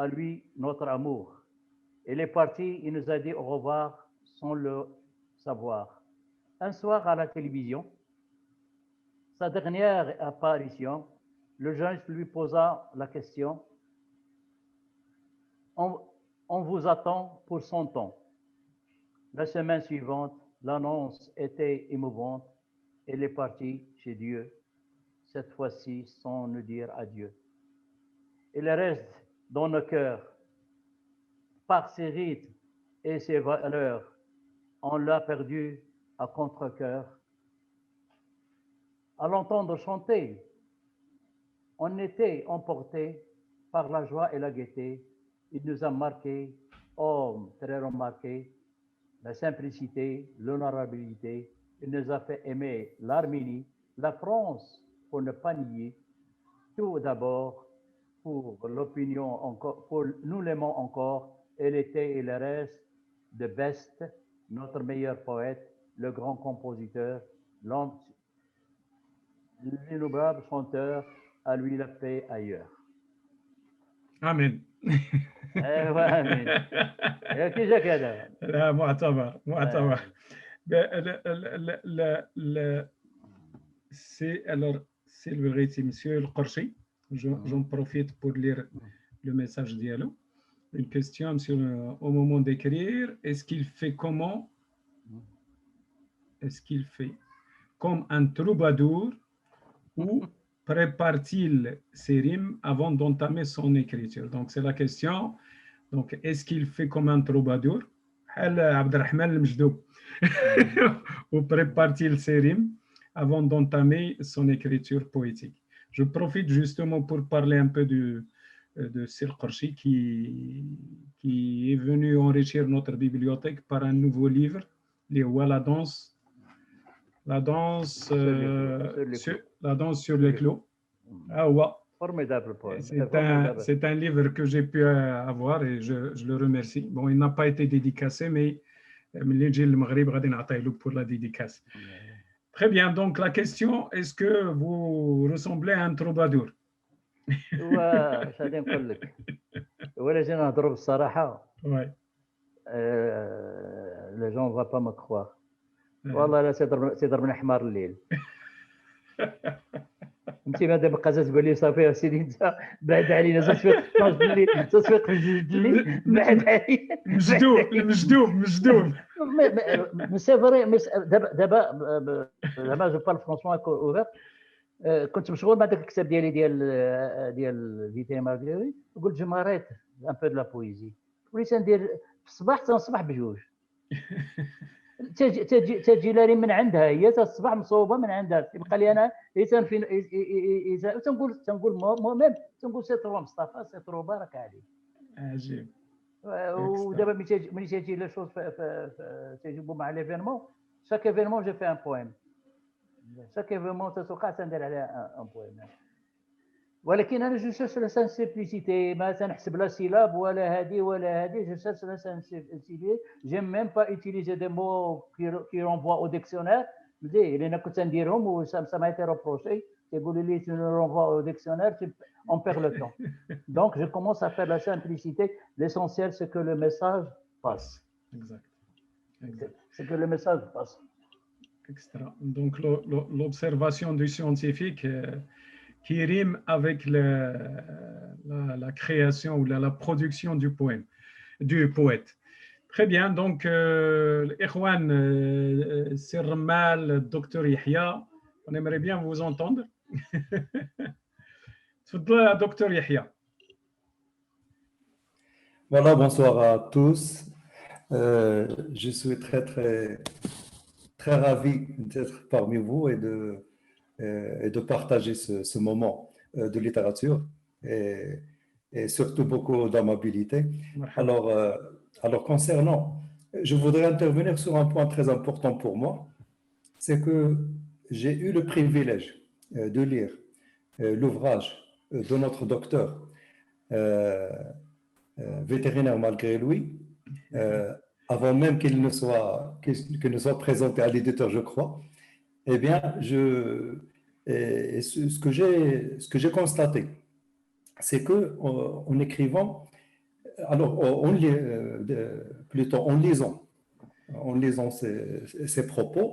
Speaker 2: à lui notre amour. Il est parti, il nous a dit au revoir sans le savoir. Un soir à la télévision, sa dernière apparition, le journaliste lui posa la question. On vous attend pour 100 ans. La semaine suivante, l'annonce était émouvante. Elle est partie chez Dieu, cette fois-ci sans nous dire adieu. Il reste dans nos cœurs, par ses rythmes et ses valeurs. On l'a perdu à contre-cœur. À l'entendre chanter, on était emporté par la joie et la gaieté. Il nous a marqué, hommes très remarqués, la simplicité, l'honorabilité. Il nous a fait aimer l'Arménie, la France, pour ne pas nier. Tout d'abord, pour l'opinion encore, pour nous l'aimons encore. Elle était et le reste de Best, notre meilleur poète, le grand compositeur, l'inoubliable chanteur, à lui la paix ailleurs.
Speaker 3: Amen.
Speaker 2: ايوا امين. كي جاك هذا؟
Speaker 3: لا معتبر. C'est le vérité, monsieur le Korchi. J'en profite pour lire le message dialogue. Une question sur, au moment d'écrire, est-ce qu'il fait comment? Est-ce qu'il fait comme un troubadour ou prépare-t-il ses rimes avant d'entamer son écriture? Donc c'est la question. Donc est-ce qu'il fait comme un troubadour? Abdelrahman al-Mjdoub. Ou prépare-t-il ses rimes avant d'entamer son écriture poétique? Je profite justement pour parler un peu de Sir Korchi qui est venu enrichir notre bibliothèque par un nouveau livre, La danse sur les clos. Ah ouais.
Speaker 2: Formidable poème.
Speaker 3: C'est un livre que j'ai pu avoir et je le remercie. Bon, il n'a pas été dédicacé, mais pour la dédicace. Très bien, donc la question, est-ce que vous ressemblez à un troubadour?
Speaker 2: واش غادي نقول لك ولا جينا نهضروا بالصراحه.
Speaker 3: Ouais.
Speaker 2: Les gens ne vont pas me croire. والله لا سيضرب من حمار الليل. انت ما دابا تقول لي صافي سيدي انت بعد علينا تصفيق 12 الليل تصفيق في 2 الليل بعد علينا
Speaker 3: مجدوب
Speaker 2: سي فري. دابا زعما جو بارل فرونسمون اوفر. كنت مشغول مع داك الكتاب ديالي ديال فيتي مارغري. قلت جو ماريت ان بو دو لا بويزي. وليت ندير في الصباح تنصبح بجوج. تجي لاري من عندها هي تصبح مصوبه من عندها. تبقى لي انا تنقول ميم تنقول سي ترو مصطفى سي ترو بارك عليك.
Speaker 3: عجيب.
Speaker 2: ودابا ملي تيجي لا شوز تيجيبوا مع ليفينمون chaque événement j'ai fait un poème chaque événement تتوقع تندير عليه ان بويم ولكن انا جو شيرش لا سامبليسيتي ما تنحسب لا سيلاب ولا هذه ولا هذه جو شيرش لا سامبليسيتي جيم ميم با utiliser des mots qui renvoient au dictionnaire مزيان انا كنت نديرهم و ça m'a été reproché تيقولوا لي tu le renvoies au dictionnaire on perd le temps donc je commence à faire la simplicité l'essentiel c'est que le message passe
Speaker 3: exact.
Speaker 2: c'est que le message passe
Speaker 3: Extra. Donc l'observation du scientifique qui rime avec la création ou la production du poème, du poète. Très bien, donc l'Ikhwan Sirmal, Dr Yahya, on aimerait bien vous entendre. Dr Yahya.
Speaker 8: Voilà, bonsoir à tous. Je suis très ravi d'être parmi vous et de partager ce moment de littérature et surtout beaucoup d'amabilité. Alors concernant, je voudrais intervenir sur un point très important pour moi, c'est que j'ai eu le privilège de lire l'ouvrage de notre docteur vétérinaire malgré lui, avant même qu'il ne soit présenté à l'éditeur, je crois. Eh bien, ce que j'ai constaté, c'est que en écrivant, alors plutôt en lisant ses propos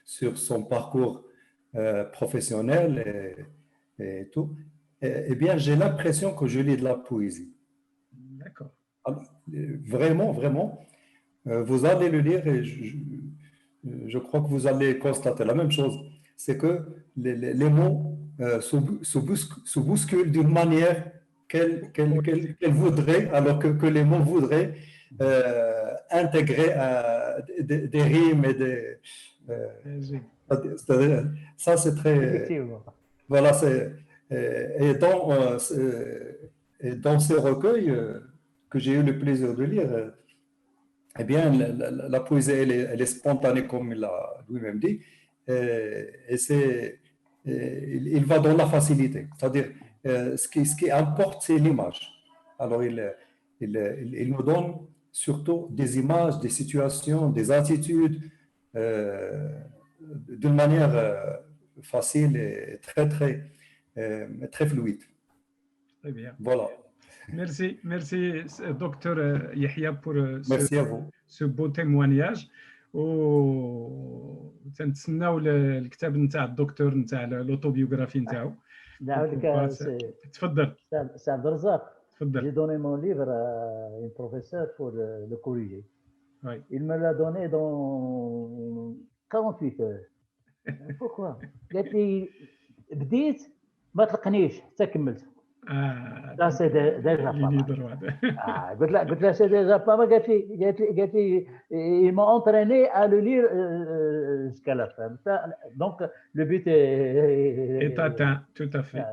Speaker 8: sur son parcours professionnel et tout, eh bien, j'ai l'impression que je lis de la poésie.
Speaker 3: D'accord.
Speaker 8: Vraiment, vraiment, vous allez le lire et je crois que vous allez constater la même chose. C'est que les mots se bousculent d'une manière qu'elle voudrait, alors que les mots voudraient intégrer des rimes et des... ça, c'est très... Voilà, et dans ces recueils que j'ai eu le plaisir de lire, eh bien, la poésie, elle est spontanée, comme il a lui-même dit, et il va dans la facilité. C'est-à-dire, ce qui importe, c'est l'image. Alors, il nous donne surtout des images, des situations, des attitudes, d'une manière facile et très fluide.
Speaker 3: Très bien.
Speaker 8: Voilà.
Speaker 3: Merci, docteur Yahya, pour ce beau témoignage. وتنتسناو الكتاب نتاع الدكتور نتاع الاوتوبيوغرافي نتاعو. تفضل.
Speaker 2: C'est Abdelrazak.
Speaker 3: تفضل.
Speaker 2: J'ai donné mon livre à une professeure pour le corriger.
Speaker 3: Oui.
Speaker 2: Il me l'a donné dans 48 heures. Pourquoi? قالت لي بديت ما تلقنيش حتى كملت. Là, c'est déjà pas mal. قلت لها c'est déjà pas mal. قالت لي ils m'ont entraîné à le lire jusqu'à la fin. Donc le but
Speaker 3: est atteint, tout à fait.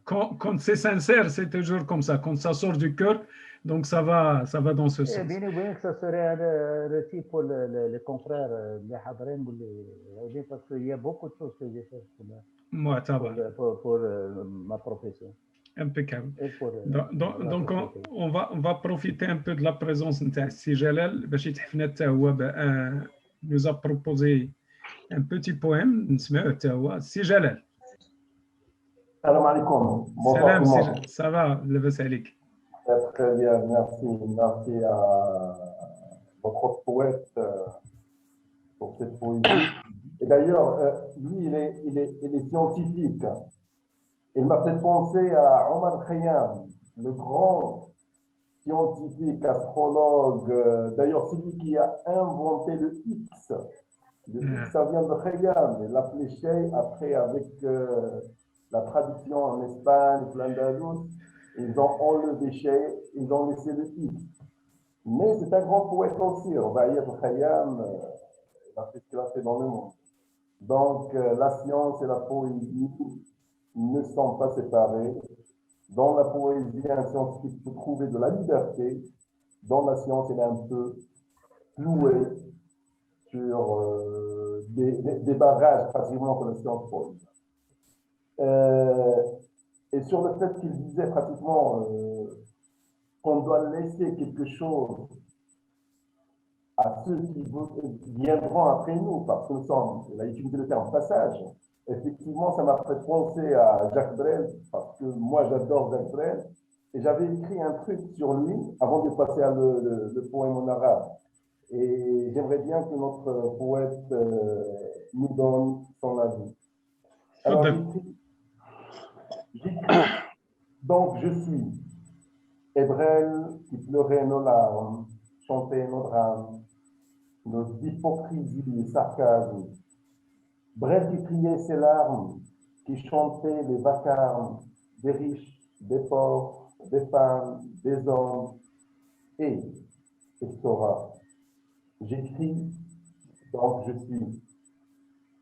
Speaker 3: Quand c'est sincère, c'est toujours comme ça. Quand ça sort du cœur, donc ça va dans ce sens.
Speaker 2: بيني وبينك ça serait le type pour les confrères اللي حاضرين واللي parce qu'il y a beaucoup de choses que j'ai fait pour ma profession.
Speaker 3: Impeccable. Donc on va profiter un peu de la présence de Si Jalal. Bachit Hafnat nous a proposé un petit poème. Si Jalal.
Speaker 9: Salam alaikum. Bonsoir tout le monde.
Speaker 3: Ça va, le Vassalik.
Speaker 9: Très bien, merci à votre poète pour cette poésie. Et d'ailleurs, lui, il est scientifique. Il m'a fait penser à Omar Khayyam, le grand scientifique, astrologue. D'ailleurs, c'est lui qui a inventé le X. Le X, ça vient de Khayyam. Il l'appelait Shay. Après, avec la traduction en Espagne, plein d'Andalous, ils ont enlevé Shay, ils ont laissé le X. Mais c'est un grand poète aussi. Obaïd Khayyam, il a fait ce qu'il a fait dans le monde. Donc, la science et la poésie ne sont pas séparés. Dans la poésie, un scientifique peut trouver de la liberté. Dans la science, il est un peu cloué sur des barrages pratiquement que la science pose. Et sur le fait qu'il disait pratiquement qu'on doit laisser quelque chose à ceux qui viendront après nous, parce que nous sommes, il a utilisé le terme passage. Effectivement, ça m'a fait penser à Jacques Brel, parce que moi j'adore Jacques Brel, et j'avais écrit un truc sur lui avant de passer à le poème en arabe. Et j'aimerais bien que notre poète nous donne son avis. Alors j'écris, donc je suis Hébrel qui pleurait nos larmes, chantait nos drames, nos hypocrisies et sarcasmes. Brel qui criait ses larmes, qui chantait les vacarmes des riches, des pauvres, des femmes, des hommes. Et Sora, j'écris, donc je suis.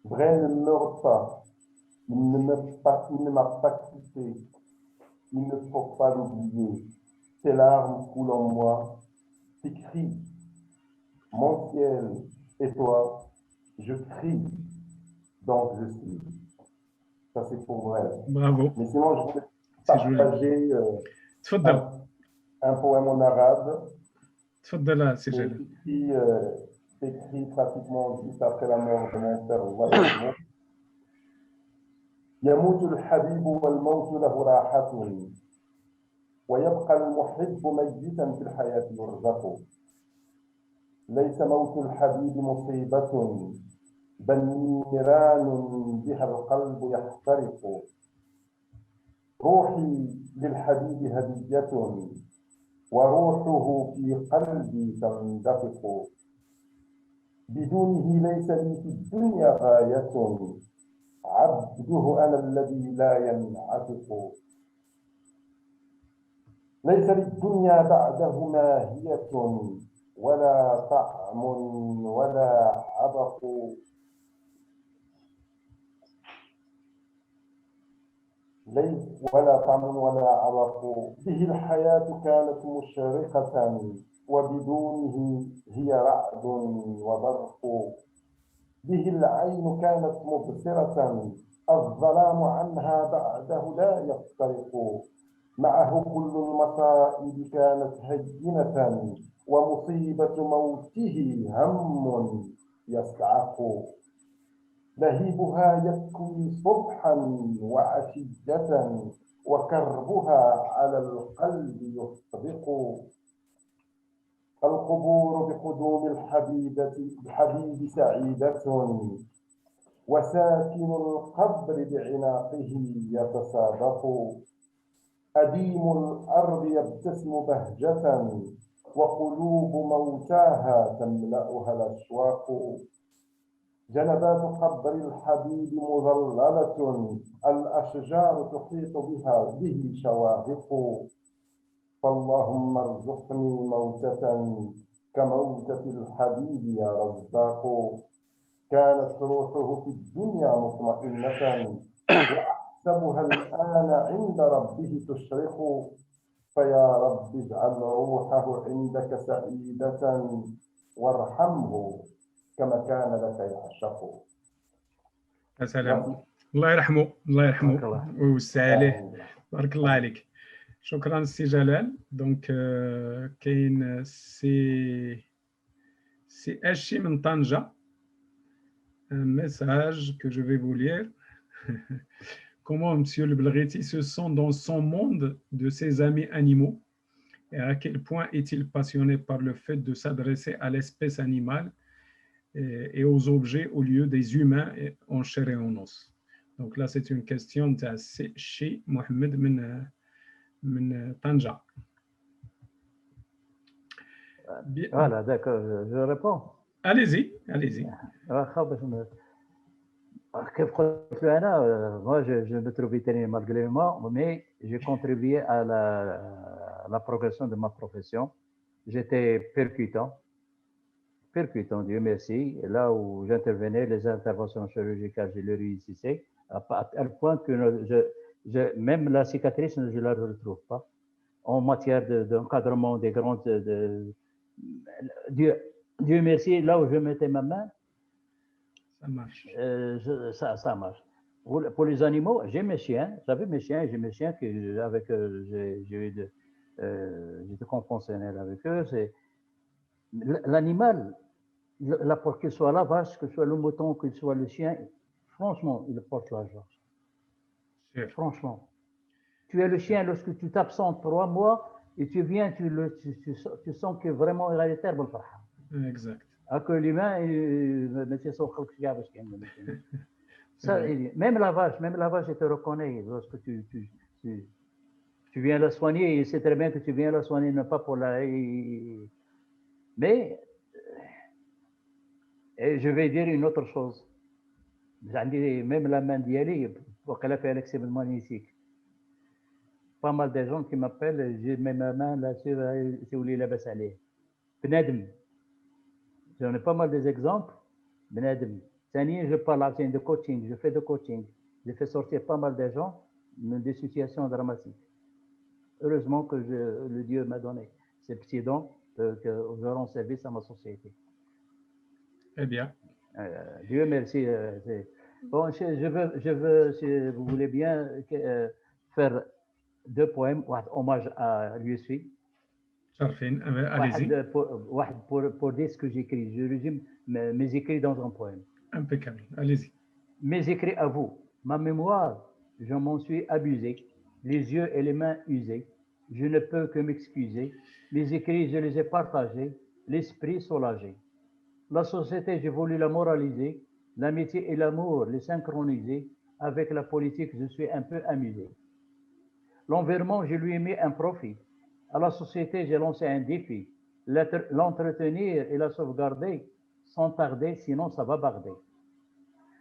Speaker 9: Brel ne meurt pas, il ne m'a pas quitté, il ne faut pas l'oublier. Ses larmes coulent en moi, tes cris, mon ciel, et toi, je crie, donc je suis. Ça, c'est pour Brel.
Speaker 3: Bravo.
Speaker 9: Mais sinon, je voulais partager un poème en arabe. C'est écrit pratiquement juste après la mort de mon père. يموت الحبيب والموت له راحة ويبقى المحب ميتا في الحياة يرزق ليس موت الحبيب مصيبة بل نيران بها القلب يحترق روحي للحبيب هدية وروحه في قلبي تندفق بدونه ليس لي في الدنيا غاية عبده أنا الذي لا ينعتق ليس للدنيا بعده ماهية ولا طعم ولا عبق ولا طعم ولا عبق به الحياة كانت مشرقة وبدونه هي رعد وبرق به العين كانت مبصرة الظلام عنها بعده لا يفترق معه كل المصائب كانت هينة ومصيبة موته هم يصعق لهيبها يكوي صبحا وعشية وكربها على القلب يصدق القبور بقدوم الحبيب سعيدة وساكن القبر بعناقه يتصادق أديم الأرض يبتسم بهجة وقلوب موتاها تملأها الأشواق جنبات قبر الحبيب مظللة الأشجار تحيط به شواهق فاللهم ارزقني موتة كموتة الحبيب يا رزاق كانت روحه في الدنيا مطمئنة وأحسبها الآن عند ربه تشرق فيا رب اجعل روحه عندك سعيدة وارحمه كما كان لك يعشق.
Speaker 3: يا سلام، الله يرحمه الله يرحمه ويوسع عليه. بارك الله عليك. شكرا سي جلال. دونك كاين سي اشي من طنجة. Un message que je vais vous lire. Comment Monsieur Le Belghiti se sent dans son monde de ses amis animaux et à quel point est-il passionné par le fait de s'adresser à l'espèce animale et aux objets au lieu des humains en chair et en os. Donc là, c'est une question de chez Mohamed من طنجة.
Speaker 2: Voilà, d'accord, je réponds.
Speaker 3: Allez-y, allez-y.
Speaker 2: Moi, je me trouve vétérinaire malgré moi, mais j'ai contribué à la progression de ma profession. J'étais percutant, Dieu merci. Et là où j'intervenais, les interventions chirurgicales, je les réussissais, à tel point que Même la cicatrice, je ne la retrouve pas. En matière d'encadrement des grandes... Dieu merci, là où je mettais ma main,
Speaker 3: ça marche.
Speaker 2: Ça marche. Pour les animaux, j'ai mes chiens. J'avais mes chiens, j'ai mes chiens avec j'étais conventionnel avec eux. L'animal, pour qu'il soit la vache, que ce soit le mouton, qu'il soit le chien, franchement, il porte la joie. Franchement. Tu es le chien lorsque tu t'absentes 3 mois et tu viens, tu sens que vraiment il a été terre.
Speaker 3: Exact.
Speaker 2: Que l'humain, ça, même la vache, elle te reconnaît lorsque tu viens la soigner. Il sait très bien que tu viens la soigner, non pas pour la. Mais je vais dire une autre chose. Même la main d'Yali, pour qu'elle a fait l'examen magnétique. Pas mal de gens qui m'appellent, j'ai mis ma main là-dessus, c'est où il a baissé. Bnadem. J'en ai pas mal d'exemples. Bnadem. Je parle de coaching, je fais de coaching. J'ai fait sortir pas mal de gens des situations dramatiques. Heureusement que le Dieu m'a donné ces petits dons que je rends service à ma société.
Speaker 3: Eh bien.
Speaker 2: Dieu merci. Bon, je veux, si vous voulez bien, faire 2 poèmes, hommage à l'USFI.
Speaker 3: Allez-y.
Speaker 2: Pour dire ce que j'écris. Je résume mes écrits dans un poème.
Speaker 3: Impeccable, allez-y.
Speaker 2: Mes écrits à vous. Ma mémoire, je m'en suis abusé. Les yeux et les mains usés. Je ne peux que m'excuser. Mes écrits, je les ai partagés. L'esprit soulagé. La société, j'ai voulu la moraliser. L'amitié et l'amour, les synchroniser. Avec la politique, je suis un peu amusé. L'environnement, je lui ai mis un profit. À la société, j'ai lancé un défi. L'entretenir et la sauvegarder sans tarder, sinon ça va barder.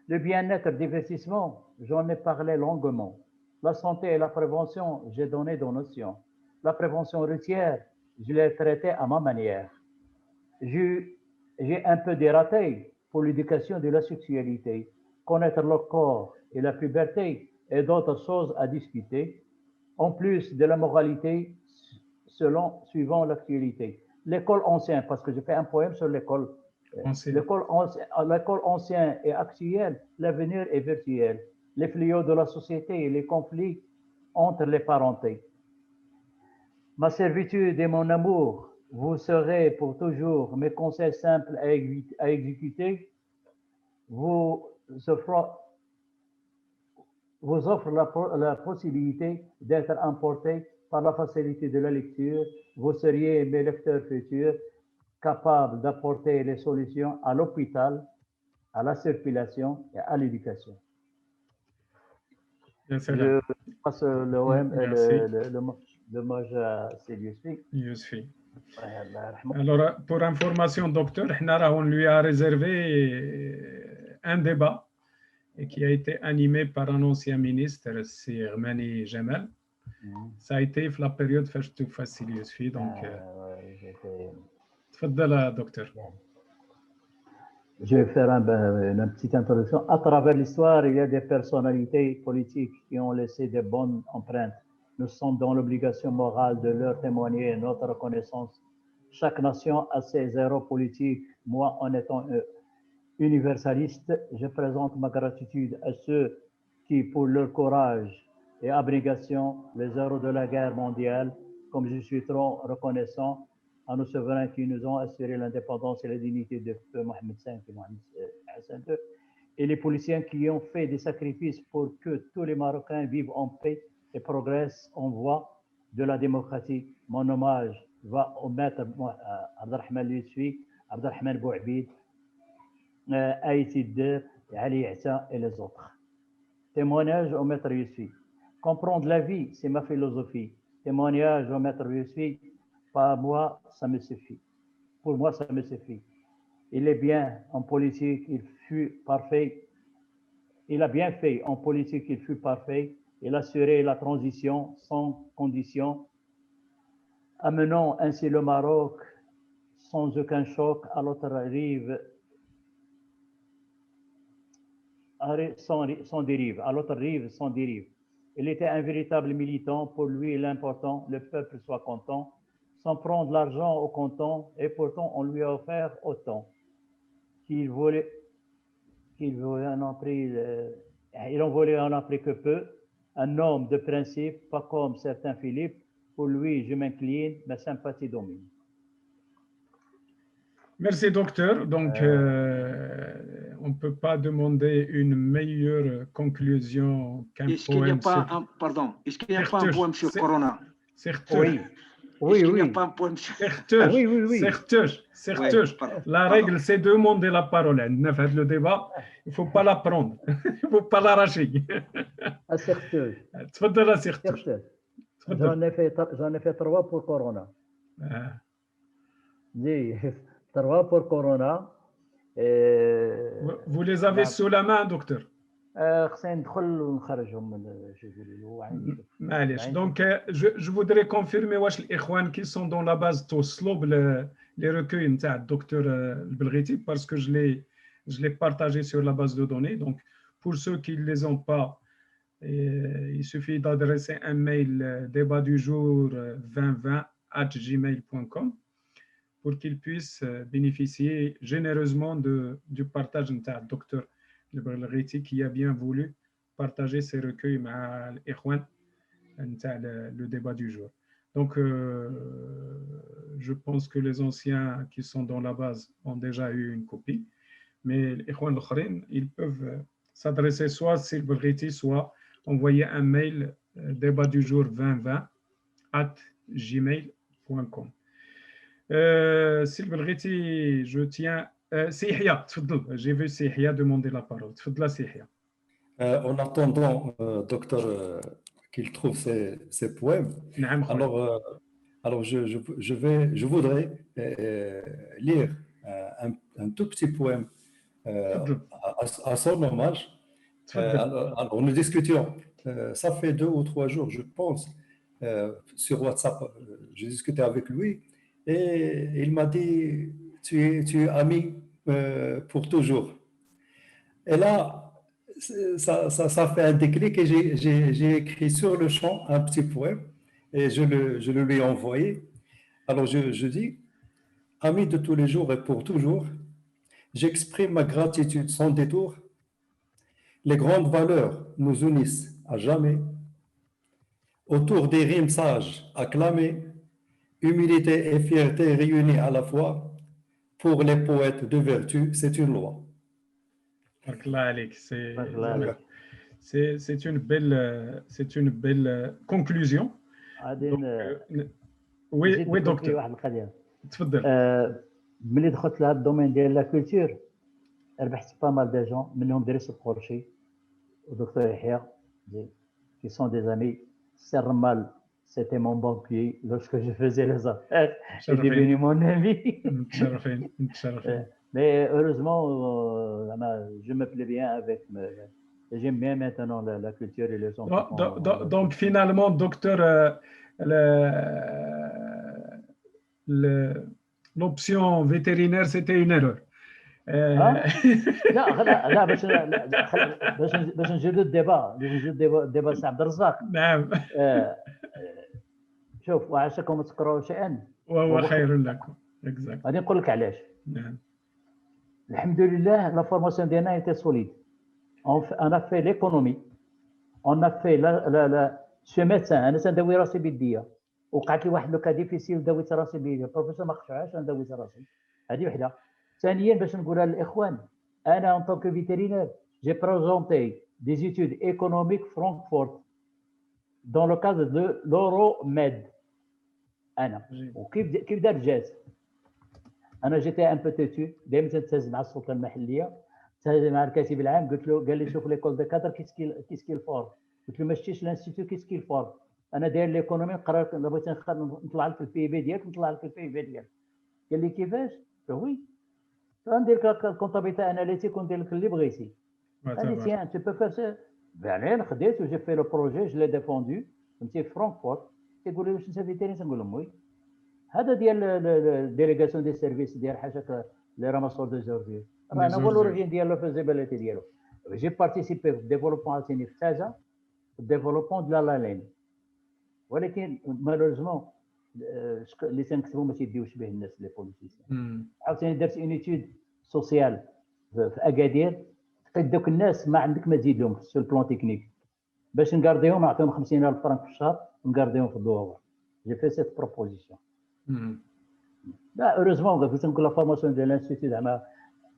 Speaker 2: Le bien-être, divertissement, j'en ai parlé longuement. La santé et la prévention, j'ai donné des notions. La prévention routière, je l'ai traitée à ma manière. J'ai un peu dératé pour l'éducation de la sexualité, connaître le corps et la puberté et d'autres choses à discuter, en plus de la moralité suivant l'actualité. L'école ancienne, parce que j'ai fait un poème sur l'école. L'école ancienne et actuelle, l'avenir est virtuel. Les fléaux de la société et les conflits entre les parentés. Ma servitude et mon amour, vous serez pour toujours mes conseils simples à exécuter. Vous offre la possibilité d'être emporté par la facilité de la lecture. Vous seriez mes lecteurs futurs, capables d'apporter les solutions à l'hôpital, à la circulation et à l'éducation. Je passe l'hommage à
Speaker 3: Yousfi. Alors, pour information, docteur, on lui a réservé un débat et qui a été animé par un ancien ministre, c'est Mani Jamal. Ça a été la période où je suis facile, Yousfi. Donc, تفضل docteur.
Speaker 2: Je vais faire une petite introduction. À travers l'histoire, il y a des personnalités politiques qui ont laissé de bonnes empreintes. Nous sommes dans l'obligation morale de leur témoigner notre reconnaissance. Chaque nation a ses héros politiques. Moi, en étant universaliste, je présente ma gratitude à ceux qui, pour leur courage et abnégation, les héros de la guerre mondiale, comme je suis trop reconnaissant à nos souverains qui nous ont assuré l'indépendance et la dignité de Mohamed V et Mohamed Hassan II, et les policiers qui ont fait des sacrifices pour que tous les Marocains vivent en paix et progressent en voie de la démocratie. Mon hommage va au maître Abdelrahman Yousfi, Abdelrahman Bouabid, Aïti Deb, Ali Issa et les autres. Témoignage au maître Yousfi. Comprendre la vie, c'est ma philosophie. Témoignage au maître Yousfi. Pas moi, ça me suffit. Pour moi, ça me suffit. Il est bien en politique, il fut parfait. Il a bien fait en politique, il fut parfait. Il assurait la transition sans condition, amenant ainsi le Maroc sans aucun choc à l'autre rive, sans dérive, à l'autre rive sans dérive. Il était un véritable militant. Pour lui, l'important, le peuple soit content, sans prendre l'argent au comptant, et pourtant on lui a offert autant. Qu'il en prie, il en voulait en pris que peu. Un homme de principe, pas comme certains Philippe. Pour lui, je m'incline, ma sympathie domine.
Speaker 3: Merci, docteur. Donc, on ne peut pas demander une meilleure conclusion qu'un poème.
Speaker 6: Est-ce qu'il n'y a pas un, pardon, est-ce qu'il n'y a pas un poème sur Corona?
Speaker 3: Oui.
Speaker 6: Est-ce qu'il n'y a pas un poème sur...
Speaker 3: Certes. La règle, c'est de demander la parole. Le débat, il ne faut pas la prendre. Il ne faut pas l'arracher.
Speaker 2: J'en ai fait 3 pour Corona. Trois pour Corona.
Speaker 3: Vous les avez sous la main, docteur? Donc, je voudrais confirmer les ikhwan qui sont dans la base توصلوا les recueils نتاع docteur Belghiti parce que je l'ai partagé sur la base de données. Donc, pour ceux qui ne les ont pas, il suffit d'adresser un mail débat du jour 2020@gmail.com pour qu'ils puissent bénéficier généreusement du partage de docteur Belghiti qui a bien voulu partager ses recueils avec l'ikhwan le débat du jour. Donc, je pense que les anciens qui sont dans la base ont déjà eu une copie, mais les ikhwan l'aukhrin, ils peuvent s'adresser soit sur Belghiti, soit envoyer un mail débat du jour 2020@gmail.com. Sylvain Belghiti, je tiens. Sihia, j'ai vu Sihia demander la parole. Sihia.
Speaker 8: En attendant, docteur, qu'il trouve ses poèmes, alors je voudrais lire un tout petit poème à son hommage. Alors, nous discutions, ça fait 2 ou 3 jours, je pense, sur WhatsApp, j'ai discuté avec lui. Et il m'a dit, tu es ami pour toujours. Et là, ça fait un déclic et j'ai écrit sur le champ un petit poème et je le lui ai envoyé. Alors je dis, ami de tous les jours et pour toujours, j'exprime ma gratitude sans détour. Les grandes valeurs nous unissent à jamais. Autour des rimes sages acclamées, humilité et fierté réunies à la fois, pour les poètes de vertu, c'est une loi.
Speaker 3: C'est une belle conclusion. Donc, oui, docteur.
Speaker 2: ملي دخلت لهذا الدومين ديال لا كولتور ربحت pas mal de gens منهم دريس القرشي ودكتور يحيى qui sont des amis. Sermal, c'était mon banquier lorsque je faisais les affaires. Il est devenu mon ami. Mais heureusement, je me plais bien avec. J'aime bien maintenant la culture et les gens.
Speaker 3: Donc finalement, docteur, l'option vétérinaire, c'était une erreur.
Speaker 2: لا باش نجيو الديبا سي عبد الرزاق.
Speaker 3: نعم.
Speaker 2: شوف وعساكم تقراوا شيئا
Speaker 3: وهو خير لكم.
Speaker 2: غادي نقول لك علاش.
Speaker 3: نعم.
Speaker 2: الحمد لله لا فورماسيون ديالنا ايتي سوليد. On a fait l'économie. On a fait ce médecin. انا تنداوي راسي بيديا. وقعت لي واحد لو كا ديفيسيل داويت راسي بيديا. بروفيسور ما خشعاش نداويت راسي. هذه وحده. ثانيا باش نقولها للاخوان انا en tant que vétérinaire j'ai présenté des études économiques Francfort dans le cadre de l'Euromed. انا وكيف دار جاز انا جيتي ان بو تيتو دائما تنتهز مع السلطه المحليه تنتهز مع الكاتب العام قال لي شوف ليكول دو كادر كيسكيل فور قلت له ما شتيش الانستيتو كيسكيل فور انا داير ليكونومي قررت بغيت نطلع لك البي بي ديالك نطلع لك البي بي ديالك قال لي كيفاش وي غندير لك الكونطابيلتي اناليتيك وندير لك اللي بغيتي. قال لي تيان تو بو فير سا. فعلا خديت وجي في لو بروجي جو لي ديفوندو فهمتي في فرانكفورت. تيقول لي واش انت فيتيرين تنقول لهم وي. هذا ديال الديليغاسيون دي سيرفيس ديال حاجه لي راماسور دو زوردي انا هو لوريجين ديال لو فيزيبيليتي ديالو. جي بارتيسيبي في ديفلوبمون عاوتاني في تازا الديفلوبمون ديال لا لين، ولكن مالوريزمون اللي تنكتبوا ما تيديوش به الناس لي بوليتيسيان. عاوتاني درت اون ايتود سوسيال في اكادير، لقيت دوك الناس ما عندك ما تزيد لهم في البلان تكنيك باش نكارديهم، نعطيهم 50,000 فرنك في الشهر ونكارديهم في الدوار. جي في سيت بروبوزيسيون. لا اوروزمون قلت لكم لا فورماسيون ديال الانستيتوت زعما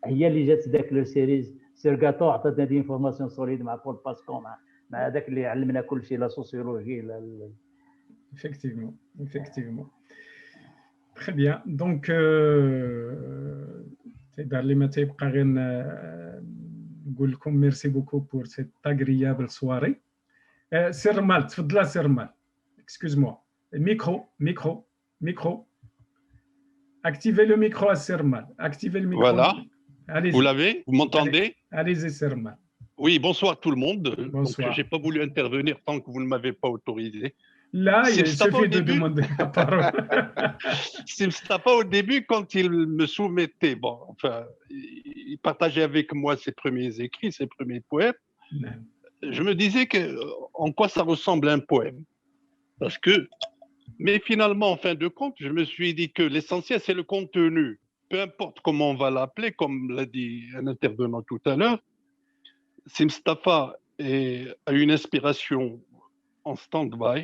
Speaker 2: هي اللي جات داك لو سيريز سيرغاتو، عطاتنا دي انفورماسيون سوليد مع بول باسكون مع هذاك اللي علمنا كل شيء، لا سوسيولوجي لا.
Speaker 3: Effectivement. Très bien. Donc, merci beaucoup pour cette agréable soirée. Sermal, تفضل Sermal. Excuse-moi. Micro. Activez le micro à Sermal. Activez le micro.
Speaker 10: Voilà.
Speaker 3: Allez-y.
Speaker 10: Vous l'avez? Vous m'entendez?
Speaker 3: Allez-y, Sermal.
Speaker 10: Oui, bonsoir tout le monde.
Speaker 3: Bonsoir.
Speaker 10: Je n'ai pas voulu intervenir tant que vous ne m'avez pas autorisé.
Speaker 3: Là, il suffit de demander la parole.
Speaker 10: C'est Mustafa au début, quand il me soumettait, bon, enfin, il partageait avec moi ses premiers écrits, ses premiers poèmes. Je me disais en quoi ça ressemble à un poème. Parce que, mais finalement, en fin de compte, je me suis dit que l'essentiel, c'est le contenu. Peu importe comment on va l'appeler, comme l'a dit un intervenant tout à l'heure, si Mustafa a une inspiration en stand-by,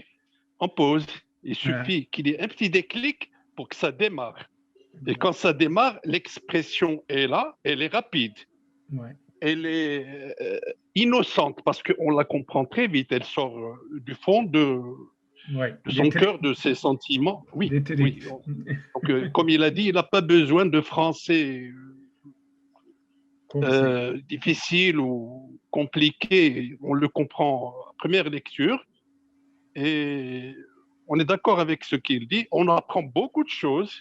Speaker 10: en pause, il suffit qu'il y ait un petit déclic pour que ça démarre. Et quand ça démarre, l'expression est là, elle est rapide. Elle est innocente parce qu'on la comprend très vite. Elle sort du fond de son cœur, de ses sentiments. Oui. Donc, comme il a dit, il n'a pas besoin de français difficile ou compliqué. On le comprend à première lecture. Et on est d'accord avec ce qu'il dit. On apprend beaucoup de choses,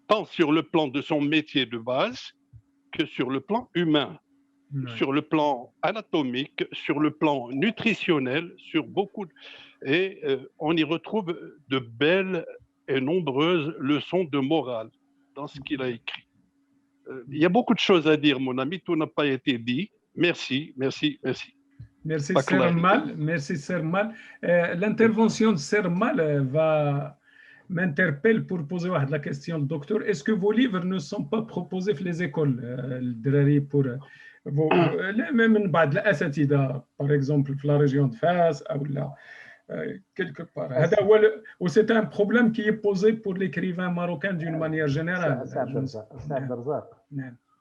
Speaker 10: tant sur le plan de son métier de base que sur le plan humain, sur le plan anatomique, sur le plan nutritionnel, sur beaucoup de... Et on y retrouve de belles et nombreuses leçons de morale dans ce qu'il a écrit. Il y a beaucoup de choses à dire, mon ami, tout n'a pas été dit. Merci.
Speaker 3: Merci Sermal. Merci Sermal. L'intervention de Sermal m'interpelle pour poser la question au docteur. Est-ce que vos livres ne sont pas proposés dans les écoles pour même بعض الأساتذة, par exemple, dans la région de Fès ou là, quelque part. C'est un problème qui est posé pour l'écrivain marocain d'une manière générale.
Speaker 2: سعد الرزاق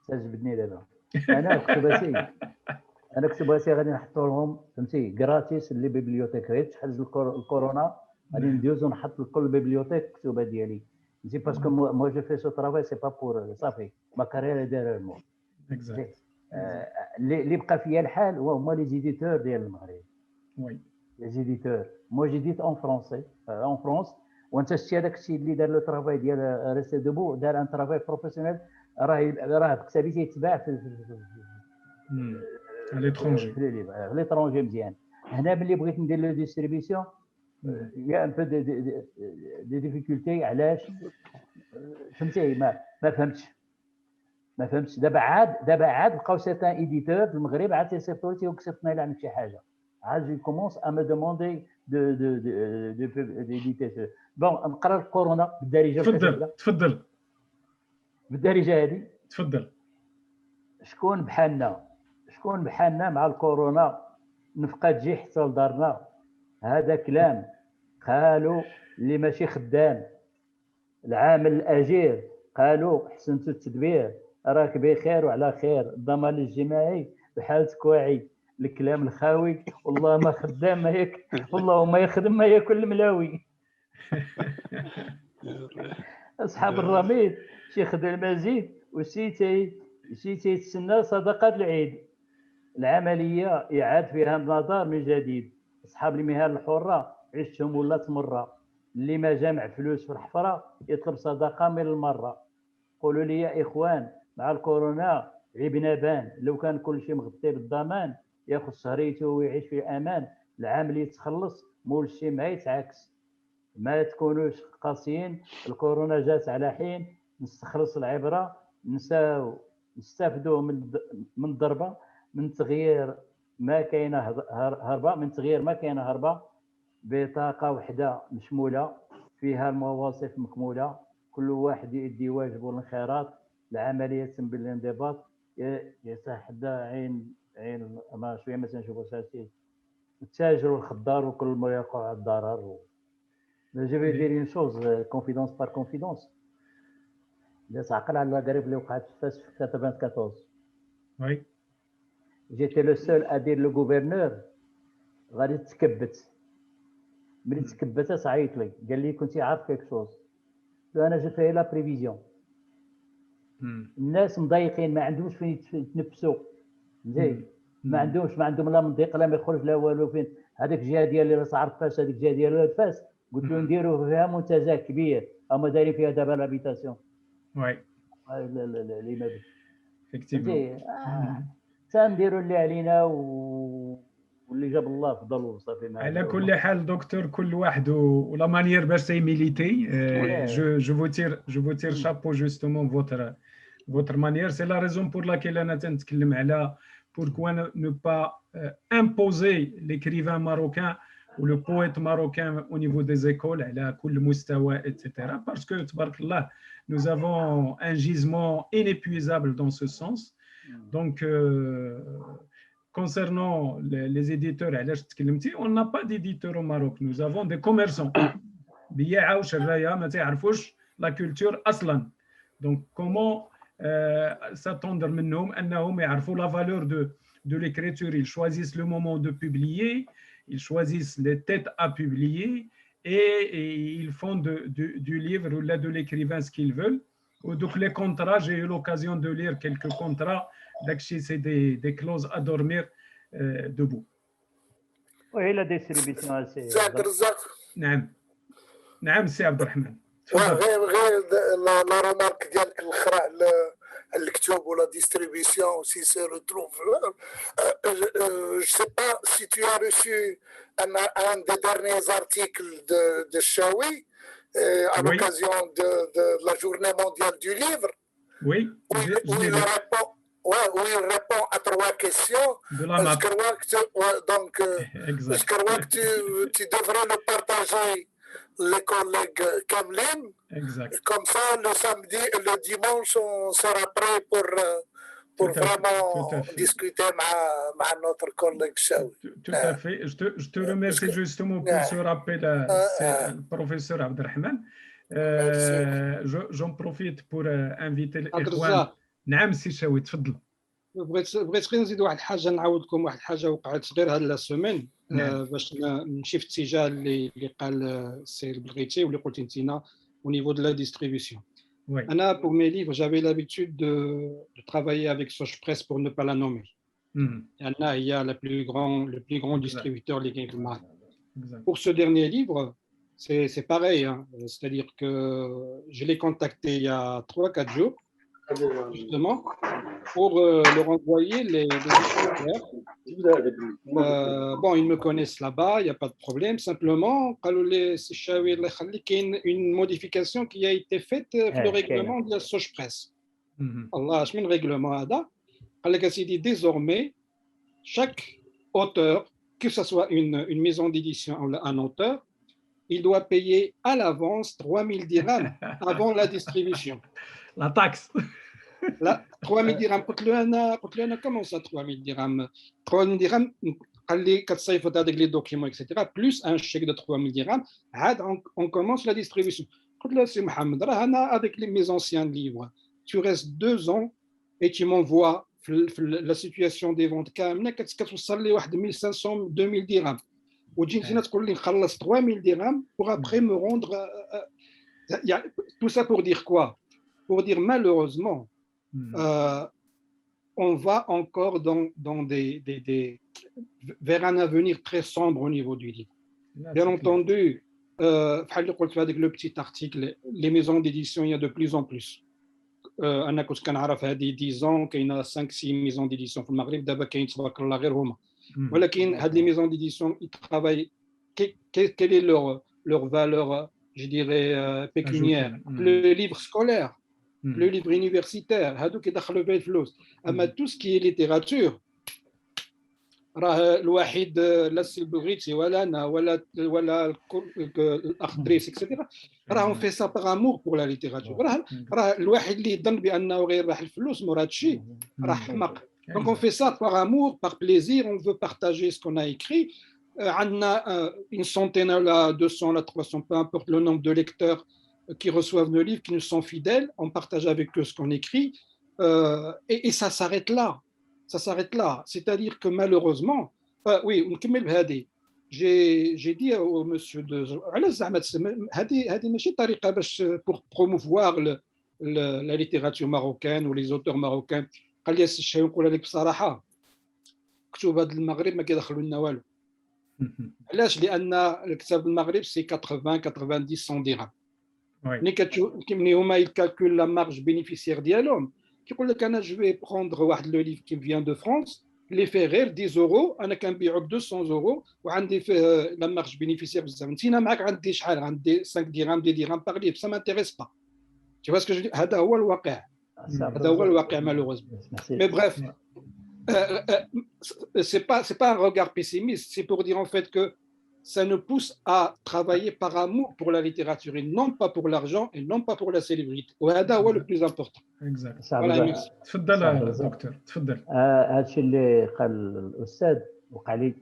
Speaker 2: تعجبني دابا. انا كتباتي غادي نحطوا لهم فهمتي غراتيس لي بيبليوتيك، غير تحل الكورونا غادي ندوز ونحط لكل بيبليوتيك الكتبه ديالي. ماشي باسكو مو جو في سو ترافاي سي با بور صافي ما كارير دير مو اللي بقى فيا الحال هما لي زيديتور ديال المغرب. وي لي زيديتور مو جديت اون فرونسي اون فرونس، وانت شتي هذاك السيد اللي دار لو ترافاي ديال ريستي دوبو، دار ان ترافاي بروفيسيونيل، راه كتابي تيتباع في l'étranger مزيان. هنا ملي بغيت ندير لو ديستريبيسيون يا ان بو دي ديفيكولتي. علاش؟ فهمتي ما فهمتش. دابا عاد بقاو سيتان ايديتور في المغرب عاد تيصيفطوا لي تيوقفنا الا عندك شي حاجه، عاد جو كومونس ا مو دوموندي دو ديديتي. بون نقرا الكورونا بالدارجه.
Speaker 3: تفضل
Speaker 2: بالدارجه هذه.
Speaker 3: تفضل.
Speaker 2: شكون بحالنا مع الكورونا نفقى تجي حتى لدارنا؟ هذا كلام قالوا اللي ماشي خدام. العامل الاجير قالوا حسنتوا التدبير، راك بخير وعلى خير. الضمان الاجتماعي بحالتك واعي. الكلام الخاوي والله ما خدام ما ياك، والله ما يخدم ما ياكل الملاوي. اصحاب الرميد شيخ المزيد وسيتي تسنى صدقات العيد. العمليه اعاد فيها النظر من جديد. اصحاب المهن الحره عشتهم ولات مره. اللي ما جامع فلوس في الحفره يطلب صدقه من المره. قولوا لي يا اخوان مع الكورونا عيبنا بان. لو كان كل شيء مغطي بالضمان ياخذ شهريته ويعيش في امان. العامل يتخلص مول الشيء ما يتعكس. ما تكونوش قاسيين، الكورونا جات على حين. نستخلص العبره، نستافدوا من الضربه، من تغيير ما كاينه هربه من تغيير، ما كاينه هربه. بطاقه وحده مشموله فيها المواصف مكموله، كل واحد يدي واجبه الانخراط، العمليه تم بالانضباط. يصح حدا عين ما شويه ما تنشوفوش هادشي، التاجر والخضار وكل ما يقع على الضرر. جو في دير اون شوز كونفيدونس بار كونفيدونس. اللي تعقل على القريب اللي وقعت في فاس في 94.
Speaker 3: وي
Speaker 2: جيتي لو سول ادير لو غوفرنور غادي تكبت. ملي تكبت صعيط لي قال لي كنتي عارف كيك شوز. انا جو في لا بريفيزيون. الناس مضايقين ما عندهمش فين يتنفسوا زين، ما عندهم لا منطق لا ما يخرج لا والو. فين هذيك الجهه ديال اللي تعرف فاس، هذيك الجهه ديال فاس قلت له نديروا فيها منتزه كبير، اما دايرين فيها دابا لابيتاسيون.
Speaker 3: وي
Speaker 2: ليمابل
Speaker 3: effectivement.
Speaker 2: تنديروا اللي علينا واللي جاب الله فضل وصافي.
Speaker 3: على كل حال دكتور، كل واحد ولا مانيير باش ميليتي. جو فو تير شابو جوستومون votre manière. C'est la raison pour laquelle أنا تنتكلم على pourquoi ne pas imposer l'écrivain marocain ou le poète marocain au niveau des écoles على كل مستوى etc. Parce que تبارك الله nous avons un gisement inépuisable dans ce sens. Donc concernant les éditeurs, علاش تكلمتي، on n'a pas d'éditeurs au Maroc, nous avons des commerçants بياعة وشراية ما تعرفوش la culture أصلا. Donc comment s'attendre منهم أنهم يعرفوا la valeur de l'écriture. Ils choisissent le moment de publier, ils choisissent les têtes à publier et ils font du livre ou de l'écrivain ce qu'ils veulent. Donc les contrats, j'ai eu l'occasion de lire quelques contrats. C'est des clauses à dormir debout.
Speaker 2: Oui, la distribution, c'est...
Speaker 3: نعم سي عبد الرحمن.
Speaker 5: غير لا رومارك ديالك الاخرى على الكتب ولا ديستريبيسيون سي سي retrouve. Je sais pas si tu as reçu un des derniers articles de Chaoui à l'occasion de la journée mondiale du livre.
Speaker 3: Oui.
Speaker 5: Où il répond à 3 questions. Je crois que tu devrais le partager les collègues Kamlin.
Speaker 3: Exact.
Speaker 5: Comme ça, le samedi et le dimanche, on sera prêt pour vraiment discuter avec notre collègue Chaoui.
Speaker 3: Tout à fait. Je te remercie justement pour ce rappel, professeur Abdelrahman. J'en profite pour inviter الإخوان. نعم سي شاوي تفضل.
Speaker 7: بغيت غير نزيد واحد الحاجه، نعاود لكم واحد الحاجه وقعت غير هاد لا سيمين باش نمشي في اتجاه اللي قال السي البلغيتي واللي قلت انتينا au niveau de la distribution. Anna, pour mes livres, j'avais l'habitude de travailler avec Sochpress pour ne pas la nommer. Anna, il y a le plus grand distributeur des livres. Pour ce dernier livre, c'est pareil, hein. C'est-à-dire que je l'ai contacté il y a 3-4 jours, justement, pour leur envoyer les exemplaires. Bon, ils me connaissent là-bas, il n'y a pas de problème. Simplement, une modification qui a été faite pour le règlement de la Sochpress. Allah, je mets le règlement à ça. Désormais, chaque auteur, que ce soit une maison d'édition ou un auteur, il doit payer à l'avance 3000 dirhams avant la distribution.
Speaker 3: La taxe.
Speaker 7: Là, 3000 dirhams. قلت له أنا comment ça 3000 dirhams 3000 dirhams قال لي كتصيفط هذاك لي دوكيمون اكسيتيرا بلوس ان شيك de 3000 dirhams عاد on commence la distribution. قلت له سي محمد راه أنا avec mes anciens livres tu restes 2 ans et tu m'envoies la situation des ventes كامله كتوصل لي واحد 1500 2000 dirhams وتجي انت تقول لي نخلص 3000 dirhams pour après me rendre tout ça pour dire quoi? Pour dire malheureusement on va encore dans vers un avenir très sombre au niveau du livre. Bien entendu, avec le petit article, les maisons d'édition, il y a de plus en plus. أنا كنت كنعرف هذه 10 ans كاينه 5-6 maisons d'édition في المغرب، دابا كاين تبارك الله غير هما. ولكن هاد les maisons d'édition ils travaillent quelle est leur valeur, je dirais pécuniaire. Le livre scolaire, le livre universitaire, هادو كيدخلوا فيه الفلوس. اما tout ce qui est littérature راه الواحد لا السي بلغيتي ولا انا ولا الاخ دريس اكسيتيرا راهم في سا باغ امور بور لا ليتيراتور. راه الواحد اللي يظن بانه غير راح الفلوس مور هادشي راه حماق. دونك اون في سا باغ امور باغ بليزير اون فو بارتاجي سكو اون ا ايكري. عندنا une centaine ولا 200 ولا 300 peu importe le nombre de lecteurs qui reçoivent nos livres, qui nous sont fidèles, on partage avec eux ce qu'on écrit, et ça s'arrête là. Ça s'arrête là. C'est-à-dire que malheureusement, oui, j'ai dit au monsieur de pour promouvoir la littérature marocaine ou les auteurs marocains. قال لي الشيء نقول لك بصراحه كتب هذا المغرب ما كيدخلوا لنا والو. علاش؟ لان الكتاب المغرب سي 80 90 100 درهم. ملي هما يكالكول لا مارج بينيفيسيير ديالهم كيقول لك انا جو في بروندر واحد لو ليف كي فيان دو فرانس لي في غير 10 اورو انا كنبيعو ب 200 اورو وعندي فيه لا مارج بينيفيسيير بزاف. نتينا معاك عندي شحال؟ عندي 5 درهم 10 درهم باغ ليف. سا مانتيريس با. تي فاس كو هذا هو الواقع. هذا هو الواقع مالوغوزمون. مي بريف c'est pas un regard pessimiste, c'est pour dire en fait que ça nous pousse à travailler par amour pour la littérature et non pas pour l'argent et non pas pour la célébrité. وهذا هو le plus important.
Speaker 3: Exact. تفضل دكتور تفضل.
Speaker 2: هادشي اللي قال الاستاذ وقع لي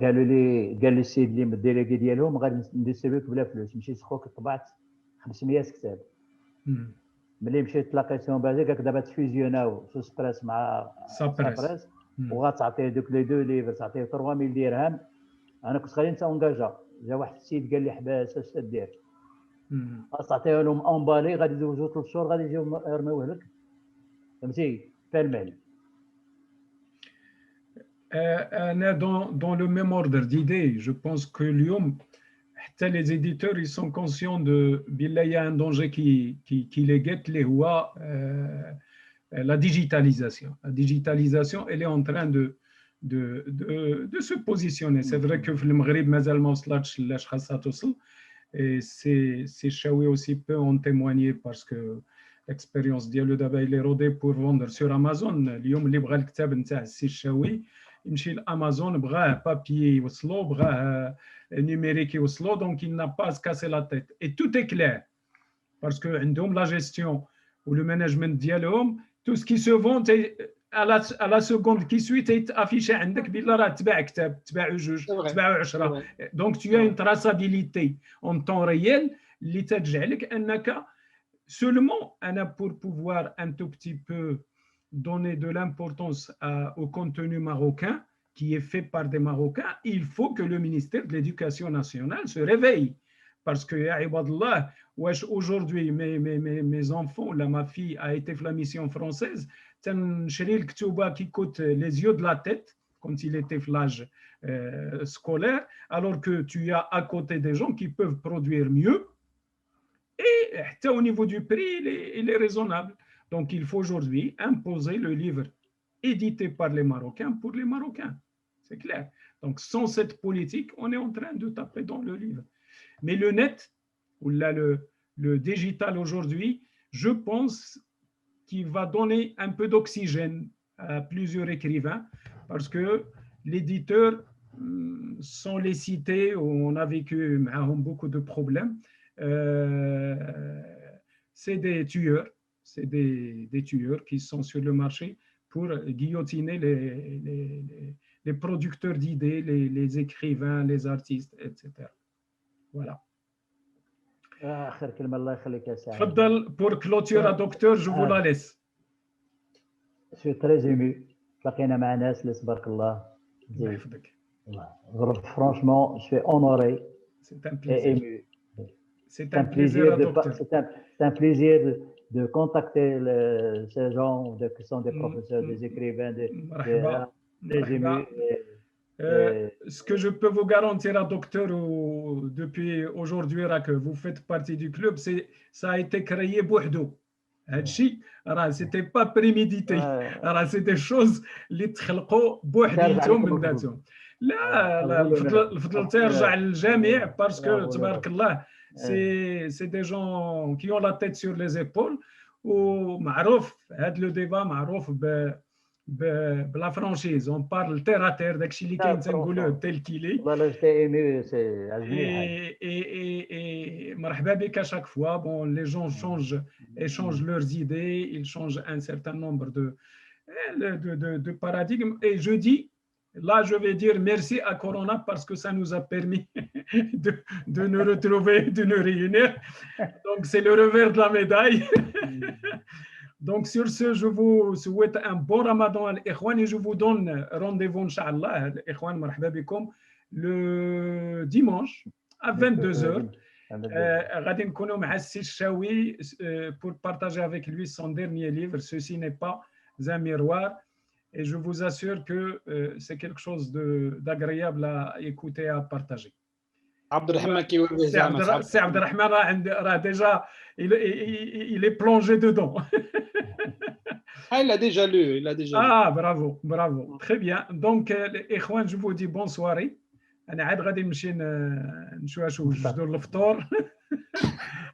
Speaker 2: قال لي السيد اللي من الديليغي ديالهم غادي نديستريبيوك بلا فلوس. مشيت خوك طبعت 500 كتاب. ملي مشيت تلاقيتهم بازي قالك دابا تفيزيوناو سوسبريس مع سابريس وغتعطيه دوك لي دو ليفر تعطيه 3000 درهم. انا كنت غادي نتونجاجا جا واحد السيد قال لي حباس اش تدير تعطيه لهم امبالي غادي يدوزو 3 شهور غادي يجيو يرميوه لك فهمتي بالمال.
Speaker 3: انا دون لو ميم اوردر ديدي جو بونس كو اليوم les éditeurs ils sont conscients de il y a un danger qui les guette اللي هو la digitalisation. La digitalisation elle est en train de se positionner. C'est vrai que في المغرب مازال ما وصلتش لاش خاصها توصل et c'est Shawi aussi peut en témoigner parce que l'expérience ديالو دابا il est rodé pour vendre sur Amazon. اليوم اللي بغى الكتاب نتاع السي الشاوي يمشي لامازون بغاه بابيي يوصلو بغاه numérique يوصلو. Donc il n'a pas à se casser la tête et tout est clair parce que عندهم la gestion ou le management ديالهم tout ce qui se vend à la seconde qui suit affiché عندك بلا راه تباع كتاب تباعوا جوج تباعوا 10. Donc tu as une traçabilité en temps réel اللي تجعلك انك seulement انا pour pouvoir un tout petit peu donner de l'importance au contenu marocain qui est fait par des Marocains, il faut que le ministère de l'Éducation nationale se réveille. Parce que, aujourd'hui, mes enfants, là, ma fille a été la mission française, Chéri Ktouba qui coûte les yeux de la tête quand il était l'âge scolaire, alors que tu as à côté des gens qui peuvent produire mieux. Et au niveau du prix, il est raisonnable. Donc, il faut aujourd'hui imposer le livre édité par les Marocains pour les Marocains. C'est clair. Donc, sans cette politique, on est en train de taper dans le livre. Mais le net, ou là, le digital aujourd'hui, je pense qu'il va donner un peu d'oxygène à plusieurs écrivains parce que l'éditeur, sans les citer, on a vécu beaucoup de problèmes. C'est des tueurs. C'est des tueurs qui sont sur le marché pour guillotiner les producteurs d'idées, les écrivains, les artistes, etc. Voilà. تفضل pour clôturer, docteur, je vous la laisse.
Speaker 2: Je suis très ému. تلاقينا مع ناس اللي تبارك الله. Franchement, je suis honoré et ému.
Speaker 3: C'est un plaisir, docteur.
Speaker 2: C'est un plaisir de contacter ces gens qui sont des professeurs, des écrivains, des émus.
Speaker 3: Ce que je peux vous garantir, docteur, depuis aujourd'hui, que vous faites partie du club, ça a été créé بوحدو. C'était pas prémédité. C'est des choses اللي تخلقوا بوحديتهم من ذاتهم. لا الفضل ترجع للجميع parce que تبارك الله c'est des gens qui ont la tête sur les épaules ومعروف هذا لو ديبا معروف بلا فرانشيز اون بارل تير ا تير داكشي اللي كاين تنقولوه تيل كيلي.
Speaker 2: والله جيت ايمي سي عجبني.
Speaker 3: et مرحبا بك à chaque fois. Bon, les gens échangent leurs idées, ils changent un certain nombre de paradigmes, et je dis là, je vais dire merci à Corona parce que ça nous a permis de nous retrouver, de nous réunir. Donc c'est le revers de la médaille. Donc sur ce, je vous souhaite un bon Ramadan à l'Ikhwan, et je vous donne rendez-vous Inch'Allah l'Ikhwan marhaba bikoum le dimanche à 22h. غادي نكونوا مع السي الشاوي pour partager avec lui son dernier livre, Ceci n'est pas un miroir. Et je vous assure que c'est quelque chose d'agréable à écouter, à partager. C'est Abdelrahman, déjà, il est plongé dedans.
Speaker 7: Il a déjà lu,
Speaker 3: Ah, bravo, bravo. Très bien. Donc, Ikhwan, je vous dis bonne soirée. أنا عاد غادي نمشي نجدوا الفطور.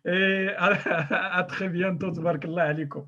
Speaker 3: Et à très bientôt. تبارك الله عليكم.